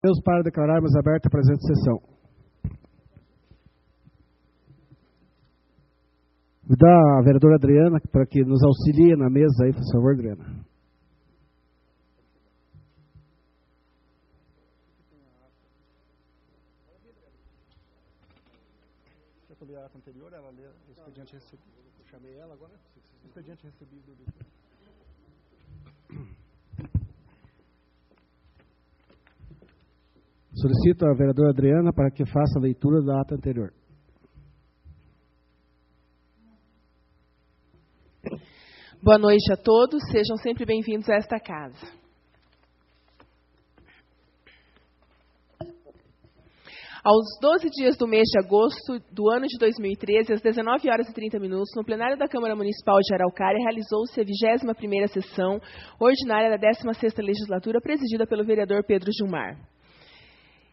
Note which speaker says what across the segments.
Speaker 1: Deus, para declararmos aberta a presente sessão. Vou dar a vereadora Adriana para que nos auxilie na mesa aí, por favor, Adriana.
Speaker 2: Deixa eu ler a ata anterior, ela lê o expediente recebido. Eu chamei ela agora. Expediente recebido do...
Speaker 1: Solicito a vereadora Adriana para que faça a leitura da ata anterior.
Speaker 3: Boa noite a todos, sejam sempre bem-vindos a esta casa. Aos 12 dias do mês de agosto do ano de 2013, às 19 horas e 30 minutos, no plenário da Câmara Municipal de Araucária, realizou-se a 21ª sessão ordinária da 16ª legislatura, presidida pelo vereador Pedro Gilmar.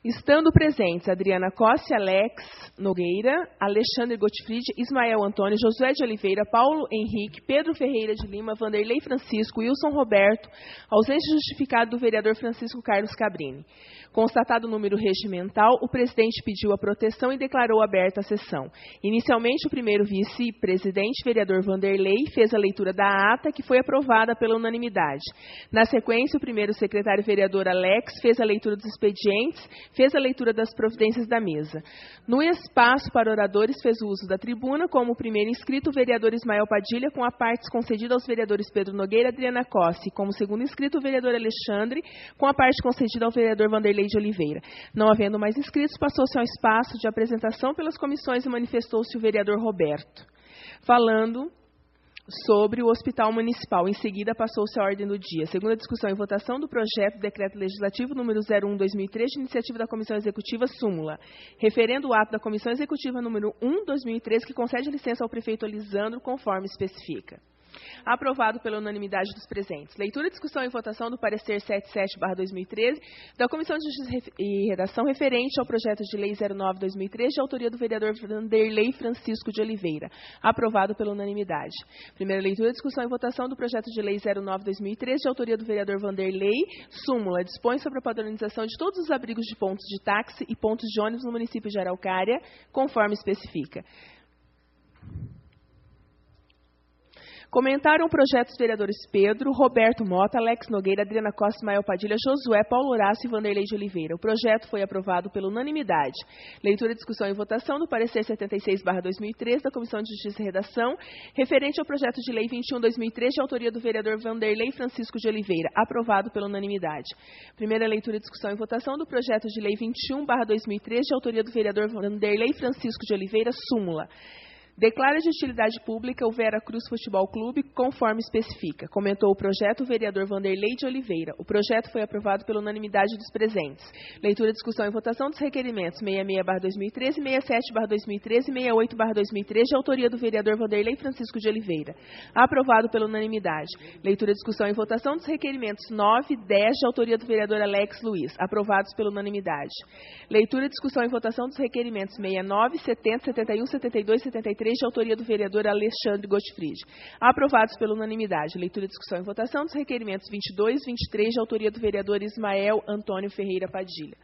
Speaker 3: Estando presentes Adriana Costa, Alex Nogueira, Alexandre Gottfried, Ismael Antônio, Josué de Oliveira, Paulo Henrique, Pedro Ferreira de Lima, Vanderlei Francisco, Wilson Roberto, ausência justificada do vereador Francisco Carlos Cabrini. Constatado o número regimental, o presidente pediu a proteção e declarou aberta a sessão. Inicialmente, o primeiro vice-presidente, vereador Vanderlei, fez a leitura da ata, que foi aprovada pela unanimidade. Na sequência, o primeiro secretário, vereador Alex, fez a leitura dos expedientes, fez a leitura das providências da mesa. No espaço para oradores, fez o uso da tribuna, como o primeiro inscrito, o vereador Ismael Padilha, com a parte concedida aos vereadores Pedro Nogueira e Adriana Costa, e como segundo inscrito, o vereador Alexandre, com a parte concedida ao vereador Vanderlei de Oliveira. Não havendo mais inscritos, passou-se ao espaço de apresentação pelas comissões e manifestou-se o vereador Roberto, falando sobre o Hospital Municipal. Em seguida, passou-se a ordem do dia. Segunda discussão e votação do projeto de decreto legislativo número 01/2003, de iniciativa da Comissão Executiva, súmula. Referendo o ato da Comissão Executiva número 1/2003, que concede licença ao prefeito Elisandro, conforme especifica. Aprovado pela unanimidade dos presentes. Leitura, discussão e votação do parecer 77/2013 da Comissão de Justiça e Redação referente ao projeto de lei 09/2013 de autoria do vereador Vanderlei Francisco de Oliveira. Aprovado pela unanimidade. Primeira leitura, discussão e votação do projeto de lei 09/2013 de autoria do vereador Vanderlei. Súmula. Dispõe sobre a padronização de todos os abrigos de pontos de táxi e pontos de ônibus no município de Araucária, conforme especifica. Comentaram o projeto os vereadores Pedro, Roberto Mota, Alex Nogueira, Adriana Costa, Ismael Padilha, Josué, Paulo Horácio e Vanderlei de Oliveira. O projeto foi aprovado pela unanimidade. Leitura, discussão e votação do parecer 76/2013 da Comissão de Justiça e Redação, referente ao projeto de lei 21/2013 de autoria do vereador Vanderlei Francisco de Oliveira. Aprovado pela unanimidade. Primeira leitura, discussão e votação do projeto de lei 21/2013 de autoria do vereador Vanderlei Francisco de Oliveira, súmula. Declara de utilidade pública o Vera Cruz Futebol Clube, conforme especifica. Comentou o projeto o vereador Vanderlei de Oliveira. O projeto foi aprovado pela unanimidade dos presentes. Leitura, discussão e votação dos requerimentos 66/2013, 67/2013 e 68/2013, de autoria do vereador Vanderlei Francisco de Oliveira. Aprovado pela unanimidade. Leitura, discussão e votação dos requerimentos 9 e 10, de autoria do vereador Alex Luiz. Aprovados pela unanimidade. Leitura, discussão e votação dos requerimentos 69, 70, 71, 72, 73, de autoria do vereador Alexandre Gottfried. Aprovados pela unanimidade. Leitura, discussão e votação dos requerimentos 22, 23, de autoria do vereador Ismael Antônio Ferreira Padilha.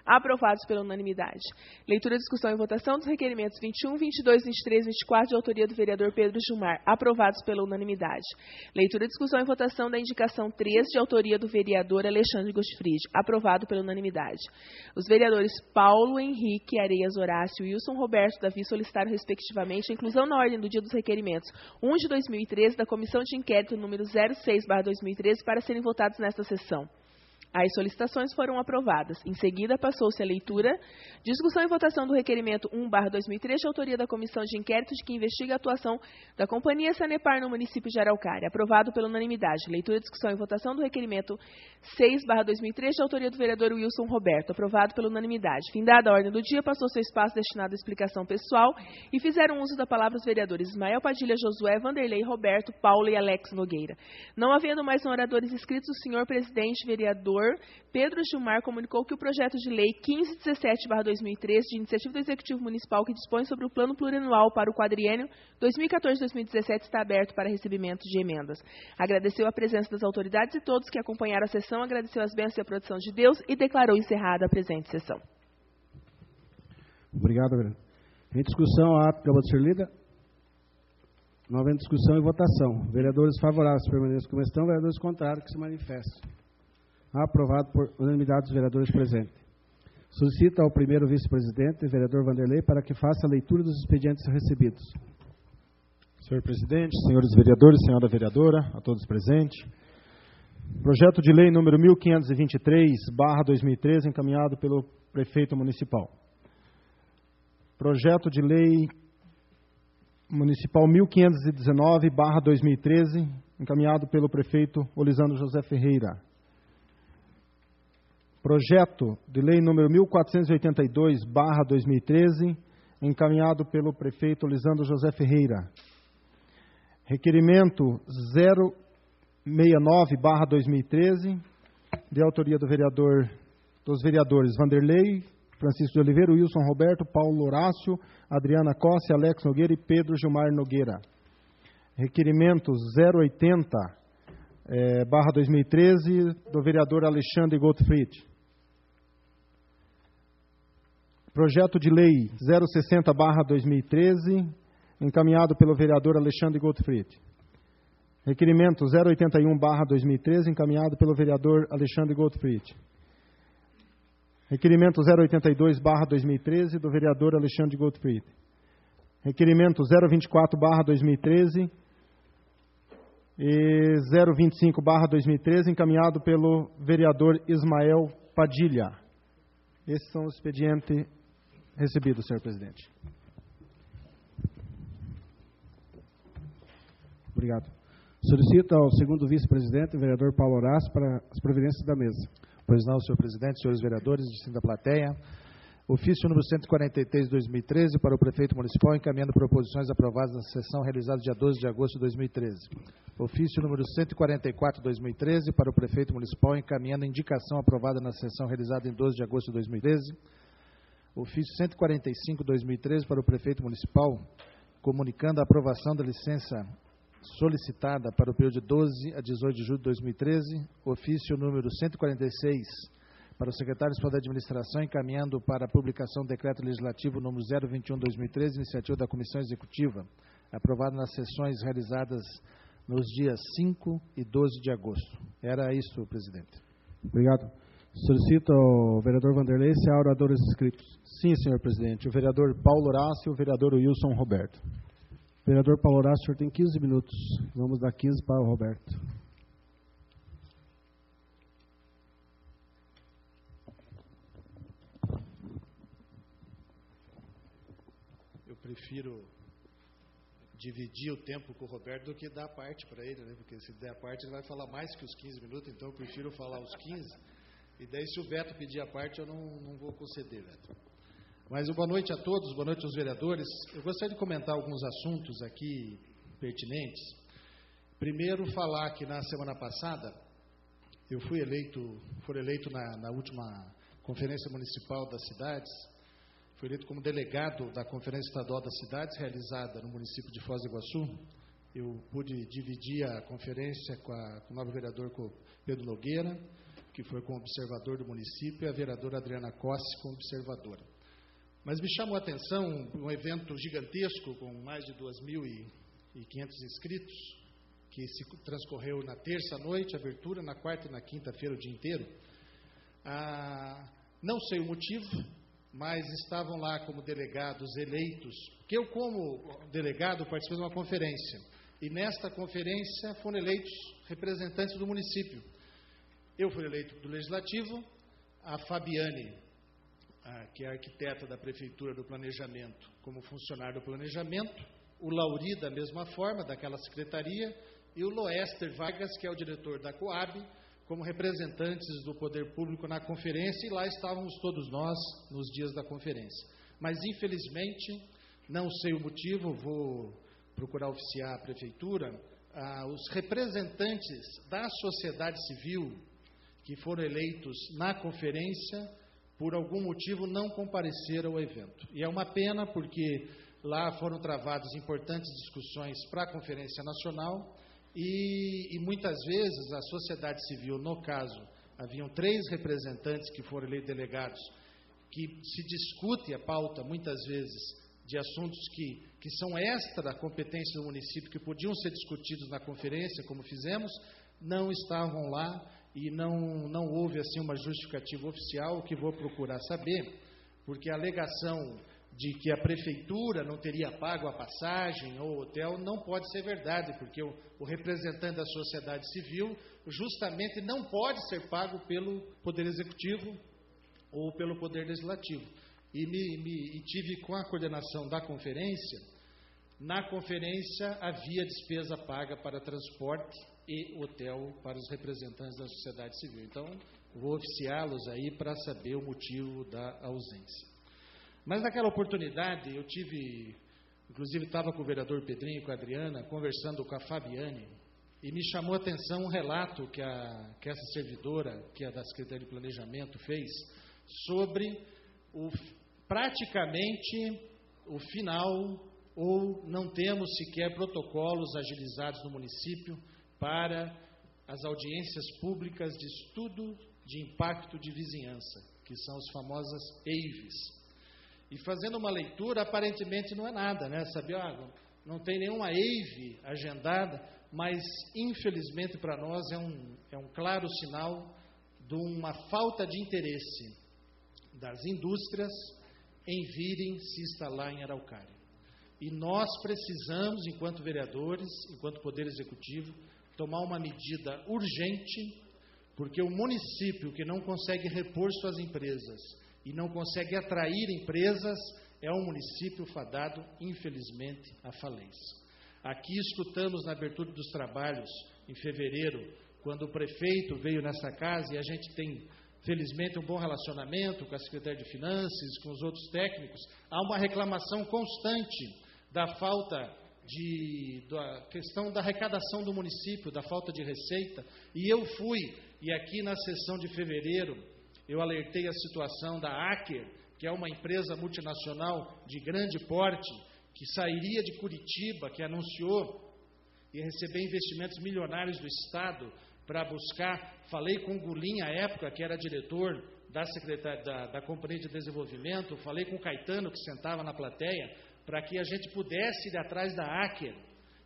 Speaker 3: Aprovados pela unanimidade. Leitura, discussão e votação dos requerimentos 21, 22, 23, 24, de autoria do vereador Pedro Gilmar. Aprovados pela unanimidade. Leitura, discussão e votação da indicação 3, de autoria do vereador Alexandre Gottfried. Aprovado pela unanimidade. Os vereadores Paulo Henrique Areias Horácio e Wilson Roberto Davi solicitaram, respectivamente, a inclusão na ordem do dia dos requerimentos 1 de 2013 da Comissão de Inquérito número 06/2013 para serem votados nesta sessão. As solicitações foram aprovadas. Em seguida, passou-se a leitura, discussão e votação do requerimento 1/2013, de autoria da Comissão de Inquérito que investiga a atuação da Companhia Sanepar no município de Araucária. Aprovado pela unanimidade. Leitura, discussão e votação do requerimento 6/2013, de autoria do vereador Wilson Roberto. Aprovado pela unanimidade. Findada a ordem do dia, passou-se ao espaço destinado à explicação pessoal e fizeram uso da palavra os vereadores Ismael Padilha, Josué, Vanderlei, Roberto, Paulo e Alex Nogueira. Não havendo mais oradores inscritos, o senhor presidente, vereador vereador Pedro Gilmar comunicou que o projeto de lei 1517/2013, de iniciativa do Executivo Municipal, que dispõe sobre o plano plurianual para o quadriênio 2014-2017, está aberto para recebimento de emendas. Agradeceu a presença das autoridades e todos que acompanharam a sessão, agradeceu as bênçãos e a proteção de Deus e declarou encerrada a presente sessão.
Speaker 1: Obrigado, vereador. Em discussão, a ata acabou de ser lida. Não havendo discussão e votação. Vereadores favoráveis permaneçam como estão, vereadores contrários que se manifestem. Aprovado por unanimidade dos vereadores presentes. Solicita ao primeiro vice-presidente, vereador Vanderlei, para que faça a leitura dos expedientes recebidos.
Speaker 4: Senhor presidente, senhores vereadores, senhora vereadora, a todos presentes. Projeto de lei número 1523/2013, encaminhado pelo prefeito municipal. Projeto de lei municipal 1519/2013, encaminhado pelo prefeito Olisandro José Ferreira. Projeto de lei número 1482/2013, encaminhado pelo prefeito Olisandro José Ferreira. Requerimento 069/2013, de autoria dos vereadores Vanderlei, Francisco de Oliveira, Wilson Roberto, Paulo Horácio, Adriana Costa, Alex Nogueira e Pedro Gilmar Nogueira. Requerimento 080/2013, do vereador Alexandre Gottfried. Projeto de lei 060/2013, encaminhado pelo vereador Alexandre Gottfried. Requerimento 081/2013, encaminhado pelo vereador Alexandre Gottfried. Requerimento 082/2013, do vereador Alexandre Gottfried. Requerimento 024/2013 e 025/2013, encaminhado pelo vereador Ismael Padilha. Esses são os expedientes recebidos, senhor presidente.
Speaker 1: Obrigado. Solicito ao segundo vice-presidente, vereador Paulo Horácio, para as providências da mesa.
Speaker 5: Pois não, senhor presidente, senhores vereadores, distinta plateia. Ofício número 143 de 2013 para o prefeito municipal, encaminhando proposições aprovadas na sessão realizada dia 12 de agosto de 2013. Ofício número 144 de 2013 para o prefeito municipal, encaminhando indicação aprovada na sessão realizada em 12 de agosto de 2013. Ofício 145 de 2013 para o prefeito municipal, comunicando a aprovação da licença solicitada para o período de 12 a 18 de julho de 2013, ofício número 146 para o secretário de Estado da Administração, encaminhando para a publicação do decreto legislativo número 021/2013, iniciativa da Comissão Executiva, aprovado nas sessões realizadas nos dias 5 e 12 de agosto. Era isso, presidente.
Speaker 1: Obrigado. Solicito ao vereador Vanderlei se há oradores inscritos.
Speaker 4: Sim, senhor presidente. O vereador Paulo Horácio e o vereador Wilson Roberto.
Speaker 1: Vereador Paulo Horácio, o senhor tem 15 minutos. Vamos dar 15 para o Roberto.
Speaker 5: Eu prefiro dividir o tempo com o Roberto do que dar parte para ele, né? Porque se der a parte ele vai falar mais que os 15 minutos, então eu prefiro falar os 15. E daí se o Beto pedir a parte eu não vou conceder, Beto. Mas boa noite a todos, boa noite aos vereadores. Eu gostaria de comentar alguns assuntos aqui pertinentes. Primeiro, falar que na semana passada eu fui eleito na última Conferência Municipal das Cidades, fui eleito como delegado da Conferência Estadual das Cidades, realizada no município de Foz do Iguaçu. Eu pude dividir a conferência com o novo vereador Pedro Nogueira, que foi como observador do município, e a vereadora Adriana Costa como observadora. Mas me chamou a atenção um evento gigantesco, com mais de 2.500 inscritos, que se transcorreu na terça-noite, abertura, na quarta e na quinta-feira, o dia inteiro. Não sei o motivo, mas estavam lá como delegados eleitos, que eu, como delegado, participei de uma conferência. E nesta conferência foram eleitos representantes do município. Eu fui eleito do Legislativo, a Fabiane, que é a arquiteta da Prefeitura do Planejamento, como funcionário do Planejamento, o Lauri, da mesma forma, daquela secretaria, e o Loester Vargas, que é o diretor da Coab, como representantes do Poder Público na conferência, e lá estávamos todos nós nos dias da conferência. Mas, infelizmente, não sei o motivo, vou procurar oficiar a Prefeitura, os representantes da sociedade civil que foram eleitos na conferência, por algum motivo não compareceram ao evento. E é uma pena, porque lá foram travadas importantes discussões para a Conferência Nacional e muitas vezes a sociedade civil, no caso, haviam 3 representantes que foram eleitos delegados, que se discute a pauta, muitas vezes, de assuntos que são extra da competência do município, que podiam ser discutidos na conferência, como fizemos, não estavam lá e não houve assim uma justificativa oficial, o que vou procurar saber, porque a alegação de que a prefeitura não teria pago a passagem ou hotel não pode ser verdade, porque o representante da sociedade civil justamente não pode ser pago pelo Poder Executivo ou pelo Poder Legislativo. E tive com a coordenação da conferência. Na conferência havia despesa paga para transporte e hotel para os representantes da sociedade civil. Então, vou oficiá-los aí para saber o motivo da ausência. Mas naquela oportunidade, eu inclusive estava com o vereador Pedrinho e com a Adriana, conversando com a Fabiane, e me chamou a atenção um relato que essa servidora, que é da Secretaria de Planejamento, fez sobre praticamente o final, ou não temos sequer protocolos agilizados no município para as audiências públicas de estudo de impacto de vizinhança, que são as famosas EIVs. E fazendo uma leitura, aparentemente não é nada, né? Não tem nenhuma EIV agendada, mas infelizmente para nós é um claro sinal de uma falta de interesse das indústrias em virem se instalar em Araucária. E nós precisamos, enquanto vereadores, enquanto Poder Executivo, tomar uma medida urgente, porque o município que não consegue repor suas empresas e não consegue atrair empresas é um município fadado, infelizmente, à falência. Aqui escutamos na abertura dos trabalhos, em fevereiro, quando o prefeito veio nessa casa, e a gente tem, felizmente, um bom relacionamento com a Secretaria de Finanças, com os outros técnicos, há uma reclamação constante da falta da questão da arrecadação do município, da falta de receita, e eu fui, e aqui na sessão de fevereiro, eu alertei a situação da Aker, que é uma empresa multinacional de grande porte, que sairia de Curitiba, que anunciou ia receber investimentos milionários do Estado para buscar, falei com o Gulim à época, que era diretor da Companhia de Desenvolvimento, falei com o Caetano, que sentava na plateia, para que a gente pudesse ir atrás da Aker,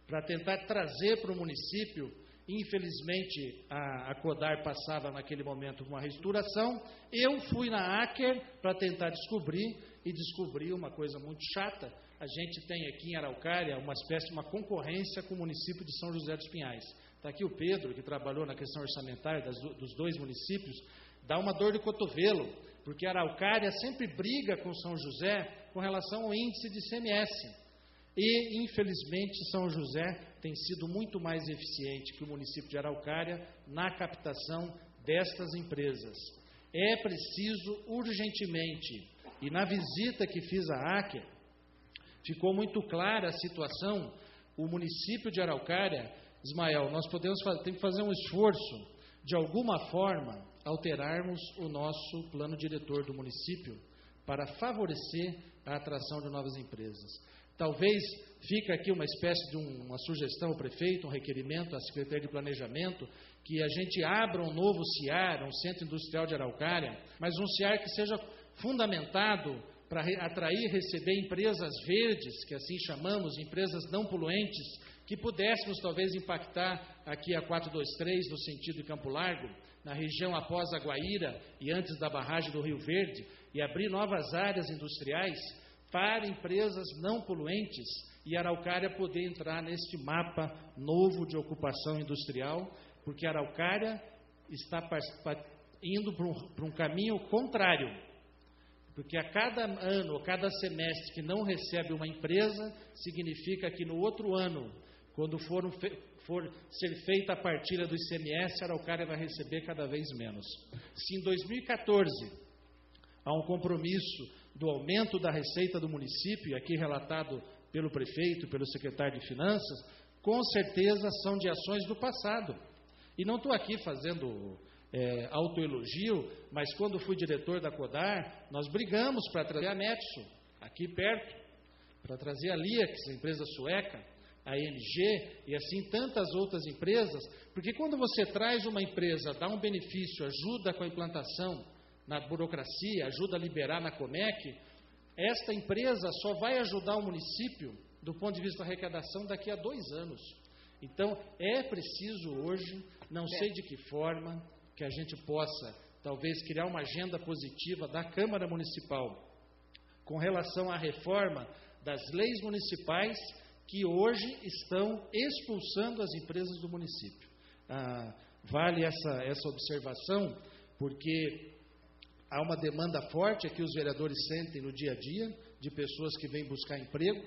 Speaker 5: para tentar trazer para o município. Infelizmente, a Codar passava naquele momento uma reestruturação. Eu fui na Aker para tentar descobrir uma coisa muito chata. A gente tem aqui em Araucária uma espécie de uma concorrência com o município de São José dos Pinhais. Está aqui o Pedro, que trabalhou na questão orçamentária dos 2 municípios, dá uma dor de cotovelo, porque a Araucária sempre briga com São José com relação ao índice de ICMS. E, infelizmente, São José tem sido muito mais eficiente que o município de Araucária na captação destas empresas. É preciso urgentemente, e na visita que fiz à Aker, ficou muito clara a situação. O município de Araucária, Ismael, nós temos que fazer um esforço, de alguma forma, alterarmos o nosso plano diretor do município para favorecer a atração de novas empresas. Talvez fique aqui uma espécie de uma sugestão ao prefeito, um requerimento à Secretaria de Planejamento, que a gente abra um novo CIAR, um Centro Industrial de Araucária, mas um CIAR que seja fundamentado para atrair e receber empresas verdes, que assim chamamos, empresas não poluentes, que pudéssemos talvez impactar aqui a 423, no sentido de Campo Largo, na região após a Guaíra e antes da barragem do Rio Verde, e abrir novas áreas industriais para empresas não poluentes, e Araucária poder entrar neste mapa novo de ocupação industrial, porque Araucária está indo para um caminho contrário, porque a cada ano, ou cada semestre que não recebe uma empresa, significa que no outro ano, quando for ser feita a partilha do ICMS, a Araucária vai receber cada vez menos. Se em 2014 há um compromisso do aumento da receita do município, aqui relatado pelo prefeito, pelo secretário de Finanças, com certeza são de ações do passado. E não estou aqui fazendo autoelogio, mas quando fui diretor da Codar, nós brigamos para trazer a Metso, aqui perto, para trazer a Liax, a empresa sueca, a ENG e assim tantas outras empresas, porque quando você traz uma empresa, dá um benefício, ajuda com a implantação na burocracia, ajuda a liberar na Comec, esta empresa só vai ajudar o município do ponto de vista da arrecadação daqui a 2 anos. Então, é preciso hoje, não sei de que forma, que a gente possa, talvez, criar uma agenda positiva da Câmara Municipal com relação à reforma das leis municipais que hoje estão expulsando as empresas do município. Vale essa observação, porque há uma demanda forte que os vereadores sentem no dia a dia, de pessoas que vêm buscar emprego.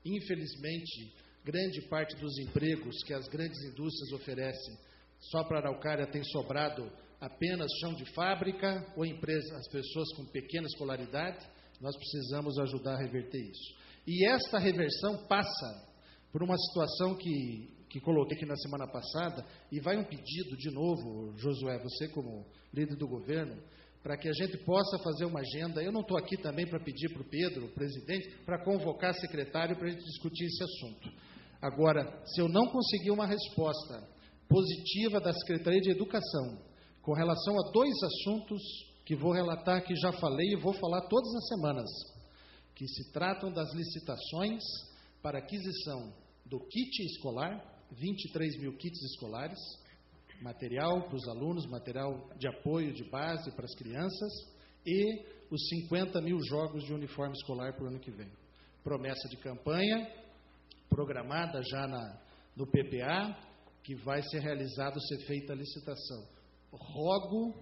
Speaker 5: Infelizmente, grande parte dos empregos que as grandes indústrias oferecem, só para Araucária tem sobrado apenas chão de fábrica ou as pessoas com pequena escolaridade. Nós precisamos ajudar a reverter isso. E esta reversão passa por uma situação que coloquei aqui na semana passada, e vai um pedido de novo, Josué, você como líder do governo, para que a gente possa fazer uma agenda. Eu não estou aqui também para pedir para o Pedro, o presidente, para convocar secretário para a gente discutir esse assunto. Agora, se eu não conseguir uma resposta positiva da Secretaria de Educação com relação a 2 assuntos que vou relatar, que já falei e vou falar todas as semanas, que se tratam das licitações para aquisição do kit escolar, 23 mil kits escolares, material para os alunos, material de apoio de base para as crianças e os 50 mil jogos de uniforme escolar para o ano que vem. Promessa de campanha, programada já no PPA, que vai ser realizado, ser feita a licitação. Rogo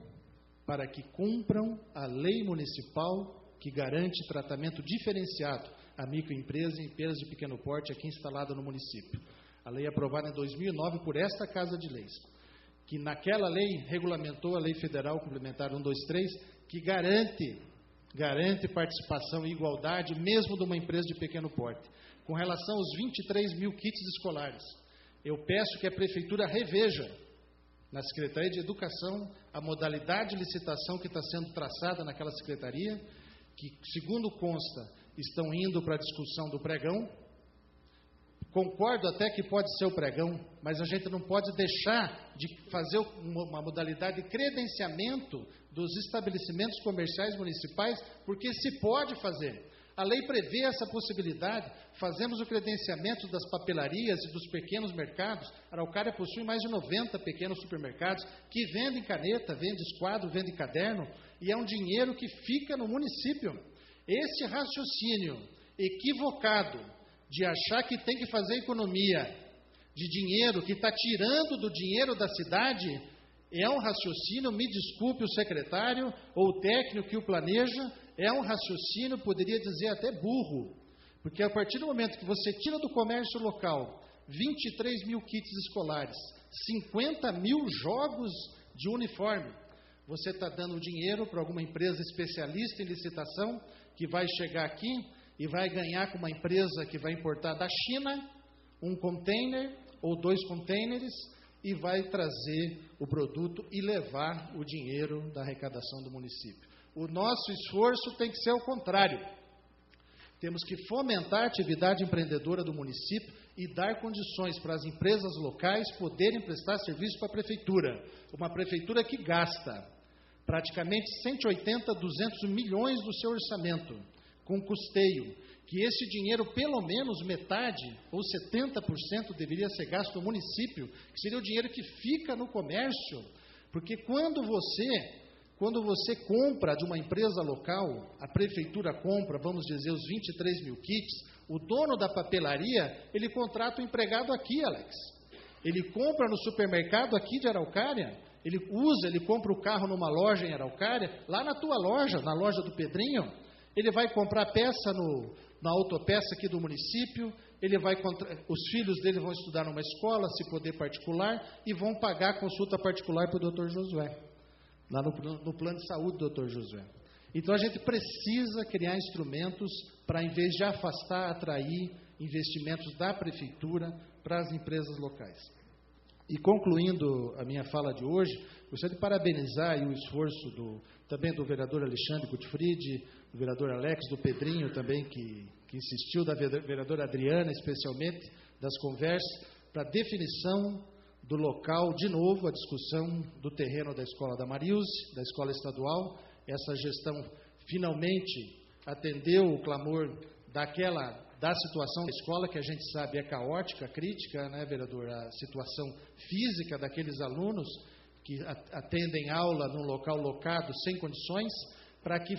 Speaker 5: para que cumpram a lei municipal que garante tratamento diferenciado a microempresas e empresas de pequeno porte aqui instalada no município. A lei aprovada em 2009 por esta Casa de Leis, que naquela lei regulamentou a Lei Federal Complementar 123, que garante participação e igualdade mesmo de uma empresa de pequeno porte. Com relação aos 23 mil kits escolares, eu peço que a Prefeitura reveja na Secretaria de Educação a modalidade de licitação que está sendo traçada naquela secretaria, que, segundo consta, estão indo para a discussão do pregão. Concordo até que pode ser o pregão, mas a gente não pode deixar de fazer uma modalidade de credenciamento dos estabelecimentos comerciais municipais, porque se pode fazer. A lei prevê essa possibilidade. Fazemos o credenciamento das papelarias e dos pequenos mercados. Araucária possui mais de 90 pequenos supermercados que vendem caneta, vendem esquadro, vendem caderno, e é um dinheiro que fica no município. Esse raciocínio equivocado de achar que tem que fazer economia de dinheiro, que está tirando do dinheiro da cidade, é um raciocínio, me desculpe o secretário ou o técnico que o planeja, é um raciocínio, poderia dizer até burro, porque a partir do momento que você tira do comércio local 23 mil kits escolares, 50 mil jogos de uniforme, você está dando dinheiro para alguma empresa especialista em licitação, que vai chegar aqui e vai ganhar com uma empresa que vai importar da China um container ou 2 containers e vai trazer o produto e levar o dinheiro da arrecadação do município. O nosso esforço tem que ser o contrário. Temos que fomentar a atividade empreendedora do município e dar condições para as empresas locais poderem prestar serviço para a prefeitura. Uma prefeitura que gasta praticamente 180, 200 milhões do seu orçamento com custeio, que esse dinheiro, pelo menos metade ou 70% deveria ser gasto no município, que seria o dinheiro que fica no comércio, porque quando você compra de uma empresa local, a prefeitura compra, vamos dizer, os 23 mil kits, o dono da papelaria, ele contrata um empregado aqui, Alex. Ele compra no supermercado aqui de Araucária, ele compra o carro numa loja em Araucária, lá na tua loja, na loja do Pedrinho, ele vai comprar peça na autopeça aqui do município, os filhos dele vão estudar numa escola, se poder particular, e vão pagar a consulta particular para o Dr. Josué, lá no plano de saúde do Dr. Josué. Então, a gente precisa criar instrumentos para, em vez de afastar, atrair investimentos da prefeitura para as empresas locais. E concluindo a minha fala de hoje, gostaria de parabenizar aí o esforço também do vereador Alexandre Gutfried, do vereador Alex, do Pedrinho também, que insistiu, da vereadora Adriana, especialmente, das conversas, para a definição do local, de novo, a discussão do terreno da Escola da Marilze, da Escola Estadual. Essa gestão finalmente atendeu o clamor da situação da escola, que a gente sabe é caótica, crítica, né, vereador? A situação física daqueles alunos que atendem aula num local locado, sem condições, para que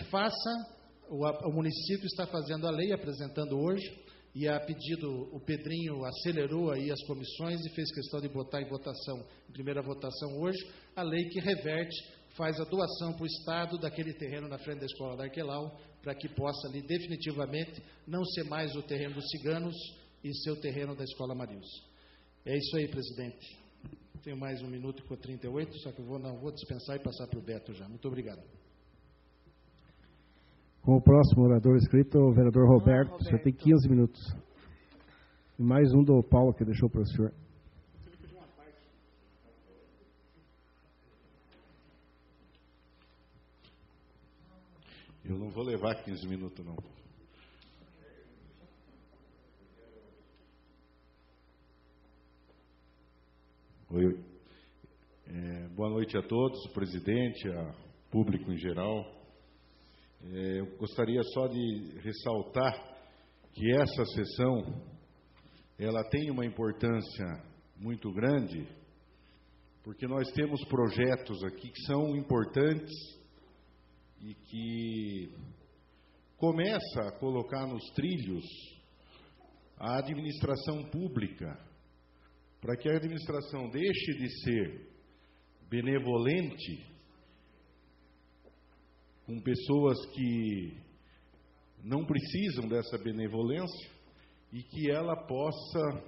Speaker 5: o município está fazendo a lei, apresentando hoje, e a pedido, o Pedrinho acelerou aí as comissões e fez questão de botar em votação, em primeira votação hoje, a lei que reverte, faz a doação para o Estado daquele terreno na frente da Escola da Arquelau, para que possa ali definitivamente não ser mais o terreno dos ciganos e ser o terreno da Escola Marilze. É isso aí, presidente. Tenho mais 1 minuto e 38, só que eu vou dispensar e passar para o Beto já. Muito obrigado.
Speaker 1: Com o próximo orador inscrito, o vereador Roberto. O senhor tem 15 minutos. E mais um do Paulo, que deixou para o senhor.
Speaker 6: Eu não vou levar 15 minutos, não. Oi. Boa noite a todos, presidente, a público em geral. Eu gostaria só de ressaltar que essa sessão, ela tem uma importância muito grande, porque nós temos projetos aqui que são importantes e que começa a colocar nos trilhos a administração pública, para que a administração deixe de ser benevolente com pessoas que não precisam dessa benevolência e que ela possa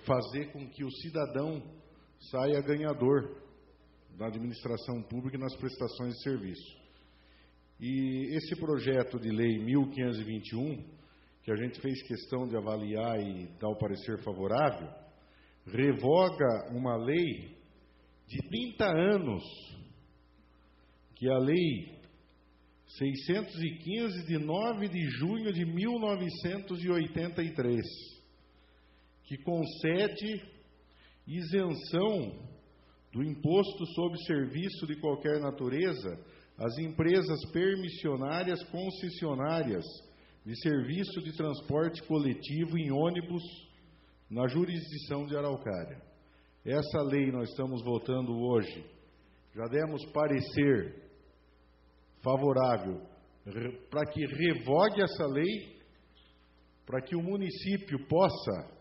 Speaker 6: fazer com que o cidadão saia ganhador da administração pública e nas prestações de serviço. E esse projeto de lei 1521, que a gente fez questão de avaliar e dar o parecer favorável, revoga uma lei de 30 anos, que é a Lei 615, de 9 de junho de 1983, que concede isenção do imposto sobre serviço de qualquer natureza às empresas permissionárias concessionárias de serviço de transporte coletivo em ônibus na jurisdição de Araucária. Essa lei nós estamos votando hoje. Já demos parecer favorável para que revogue essa lei, para que o município possa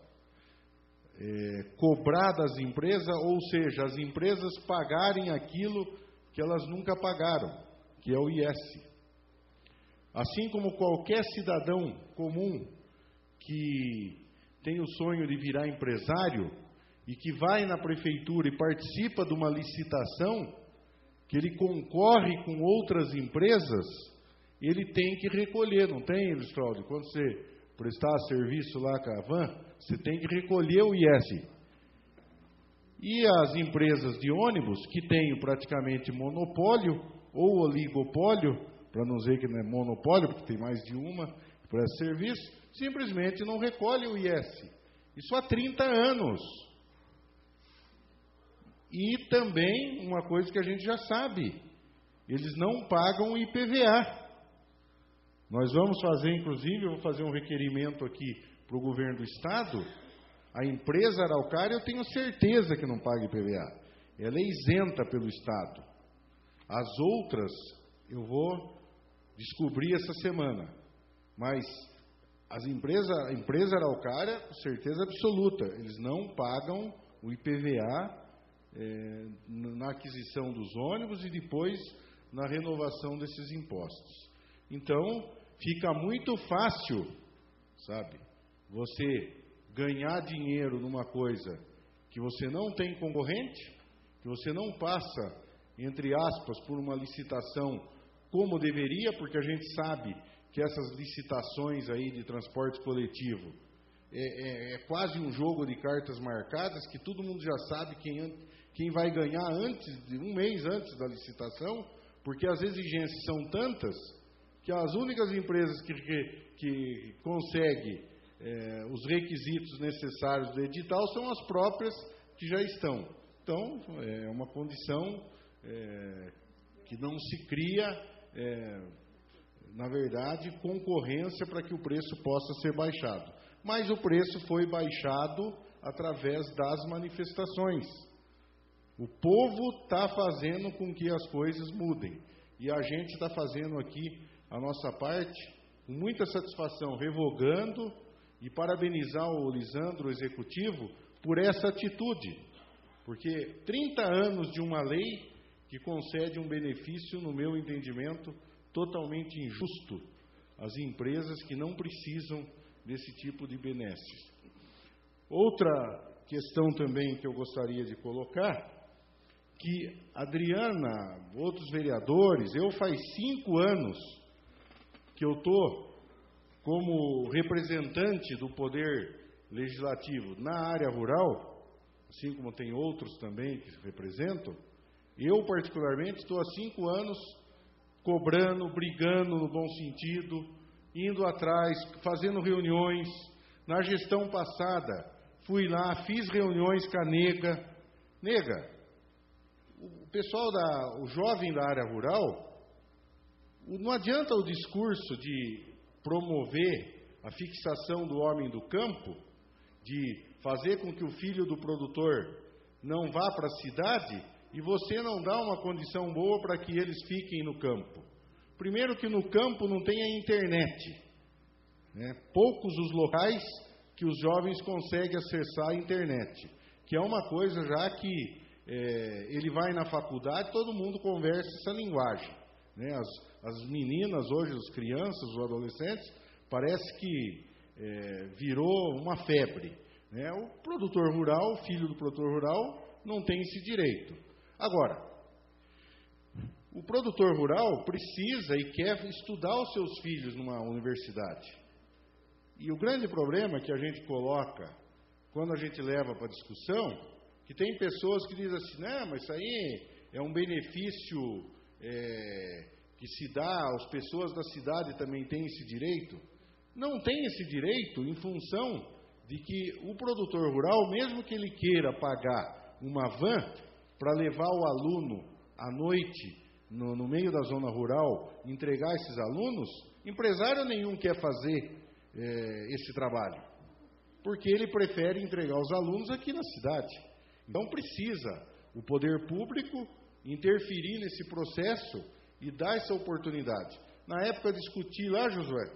Speaker 6: cobrar das empresas, ou seja, as empresas pagarem aquilo que elas nunca pagaram, que é o IS. Assim como qualquer cidadão comum que tem o sonho de virar empresário e que vai na prefeitura e participa de uma licitação, que ele concorre com outras empresas, ele tem que recolher, não tem, Luiz Cláudio? Quando você prestar serviço lá com a van, você tem que recolher o IS. E as empresas de ônibus, que têm praticamente monopólio ou oligopólio, para não dizer que não é monopólio, porque tem mais de uma que presta serviço, simplesmente não recolhe o IS. Isso há 30 anos. E também, uma coisa que a gente já sabe, eles não pagam o IPVA. Nós vamos fazer, inclusive, eu vou fazer um requerimento aqui para o governo do Estado. A empresa Araucária, eu tenho certeza que não paga IPVA. Ela é isenta pelo Estado. As outras, eu vou descobrir essa semana. Mas a empresa Araucária, com certeza absoluta, eles não pagam o IPVA na aquisição dos ônibus e depois na renovação desses impostos. Então, fica muito fácil, sabe, você ganhar dinheiro numa coisa que você não tem concorrente, que você não passa, entre aspas, por uma licitação como deveria, porque a gente sabe que essas licitações aí de transporte coletivo, é quase um jogo de cartas marcadas, que todo mundo já sabe quem vai ganhar um mês antes da licitação, porque as exigências são tantas que as únicas empresas que conseguem os requisitos necessários do edital são as próprias que já estão. Então, é uma condição que não se cria, na verdade, concorrência para que o preço possa ser baixado. Mas o preço foi baixado através das manifestações. O povo está fazendo com que as coisas mudem. E a gente está fazendo aqui a nossa parte com muita satisfação, revogando e parabenizar o Lisandro, o executivo, por essa atitude. Porque 30 anos de uma lei que concede um benefício, no meu entendimento, totalmente injusto às empresas que não precisam desse tipo de benesses. Outra questão também que eu gostaria de colocar, que Adriana, outros vereadores, eu faz 5 anos que eu estou como representante do Poder Legislativo na área rural, assim como tem outros também que representam, eu particularmente estou há 5 anos cobrando, brigando no bom sentido, indo atrás, fazendo reuniões. Na gestão passada, fui lá, fiz reuniões com a Nega. Nega, o pessoal, o jovem da área rural, não adianta o discurso de promover a fixação do homem do campo, de fazer com que o filho do produtor não vá para a cidade e você não dá uma condição boa para que eles fiquem no campo. Primeiro que no campo não tem a internet. Poucos os locais que os jovens conseguem acessar a internet, que é uma coisa já que ele vai na faculdade, todo mundo conversa essa linguagem. As meninas hoje, as crianças, os adolescentes, parece que virou uma febre. O produtor rural, o filho do produtor rural, não tem esse direito. Agora, o produtor rural precisa e quer estudar os seus filhos numa universidade. E o grande problema que a gente coloca, quando a gente leva para discussão, que tem pessoas que dizem assim, não, mas isso aí é um benefício que se dá, as pessoas da cidade também têm esse direito. Não tem esse direito em função de que o produtor rural, mesmo que ele queira pagar uma van para levar o aluno à noite no meio da zona rural, entregar esses alunos, empresário nenhum quer fazer esse trabalho, porque ele prefere entregar os alunos aqui na cidade. Então precisa o poder público interferir nesse processo e dar essa oportunidade. Na época discuti lá, Josué,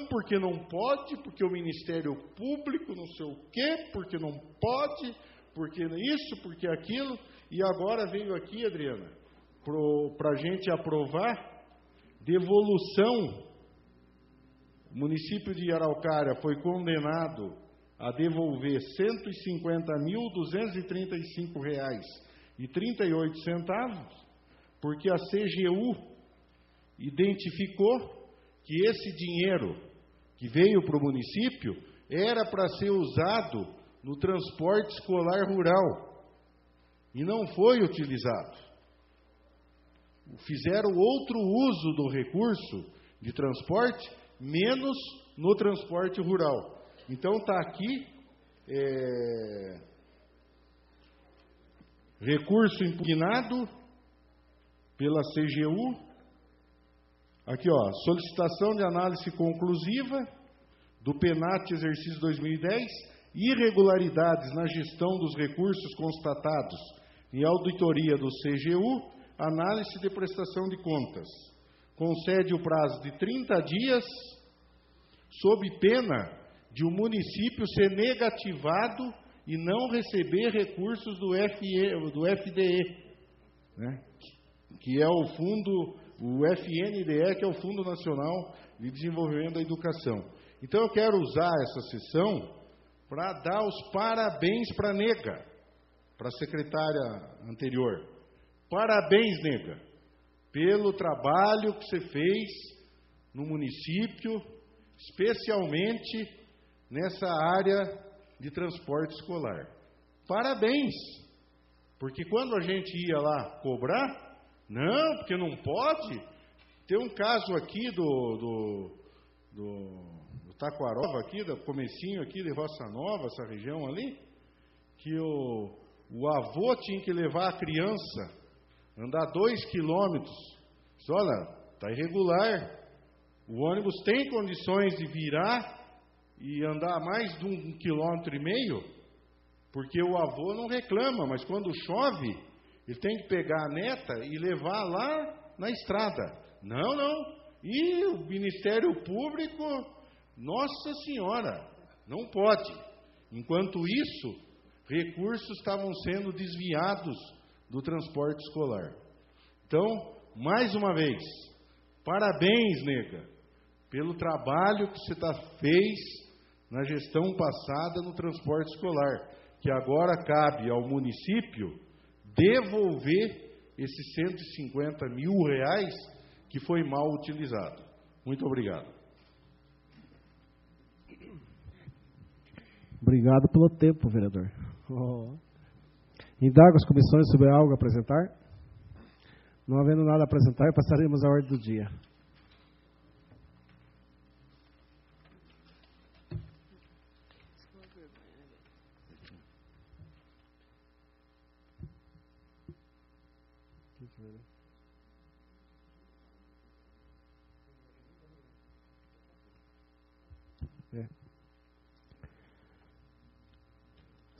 Speaker 6: porque não pode, porque o Ministério Público não sei o quê, porque não pode, porque isso, porque aquilo, e agora veio aqui, Adriana, para a gente aprovar devolução. O município de Araucária foi condenado a devolver R$ 150.235,38, porque a CGU identificou que esse dinheiro que veio para o município era para ser usado no transporte escolar rural e não foi utilizado. Fizeram outro uso do recurso de transporte, menos no transporte rural. Então está aqui recurso impugnado pela CGU. Aqui, solicitação de análise conclusiva do PENAT exercício 2010, irregularidades na gestão dos recursos constatados em auditoria do CGU, análise de prestação de contas. Concede o prazo de 30 dias, sob pena de o município ser negativado e não receber recursos do FDE, que é o fundo, o FNDE, que é o Fundo Nacional de Desenvolvimento da Educação. Então eu quero usar essa sessão para dar os parabéns para a Nega, para a secretária anterior. Parabéns, Nega, pelo trabalho que você fez no município, especialmente nessa área de transporte escolar. Parabéns! Porque quando a gente ia lá cobrar, não, porque não pode. Tem um caso aqui do Taquarova, aqui, do comecinho aqui de Roça Nova, essa região ali, que o avô tinha que levar a criança, andar 2 quilômetros. Olha, está irregular. O ônibus tem condições de virar e andar mais de 1,5 km, porque o avô não reclama, mas quando chove, ele tem que pegar a neta e levar lá na estrada. Não. E o Ministério Público, Nossa Senhora, não pode. Enquanto isso, recursos estavam sendo desviados do transporte escolar. Então, mais uma vez, parabéns, nega, pelo trabalho que você fez na gestão passada no transporte escolar, que agora cabe ao município devolver esses R$150 mil que foi mal utilizado. Muito obrigado.
Speaker 1: Obrigado pelo tempo, vereador. Indago as comissões sobre algo a apresentar? Não havendo nada a apresentar, passaremos à ordem do dia.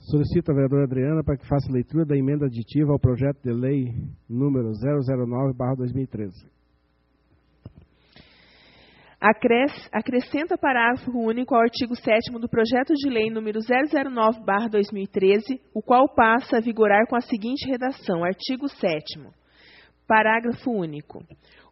Speaker 1: Solicito a vereadora Adriana para que faça leitura da emenda aditiva ao projeto de lei número 009/2013.
Speaker 3: Acrescenta parágrafo único ao artigo 7º do projeto de lei número 009/2013, o qual passa a vigorar com a seguinte redação: artigo 7º. Parágrafo único.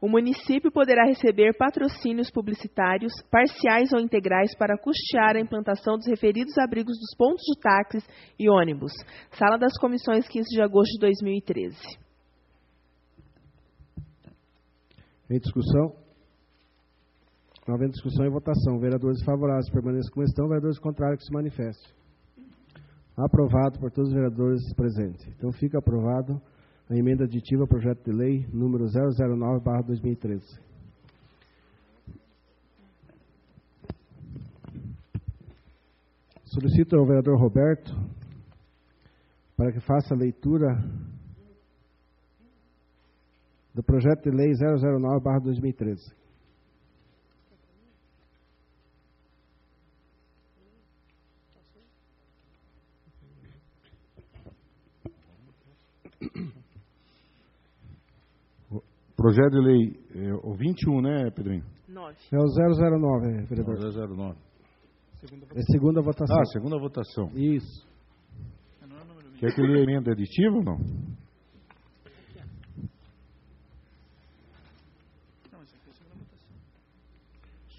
Speaker 3: O município poderá receber patrocínios publicitários, parciais ou integrais, para custear a implantação dos referidos abrigos dos pontos de táxis e ônibus. Sala das Comissões, 15 de agosto de 2013.
Speaker 1: Em discussão? Não havendo discussão e votação. Vereadores favoráveis permaneçam como estão, vereadores contrários que se manifestem. Aprovado por todos os vereadores presentes. Então fica aprovado a emenda aditiva ao projeto de lei número 009/2013. Solicito ao vereador Roberto para que faça a leitura do projeto de lei 009/2013.
Speaker 6: Projeto de lei, o 21, né, Pedrinho?
Speaker 3: 9.
Speaker 1: É o 009, vereador.
Speaker 6: Não, 009.
Speaker 1: É segunda votação.
Speaker 6: Ah, segunda votação.
Speaker 1: Isso.
Speaker 6: Quer que lê a emenda aditiva ou não?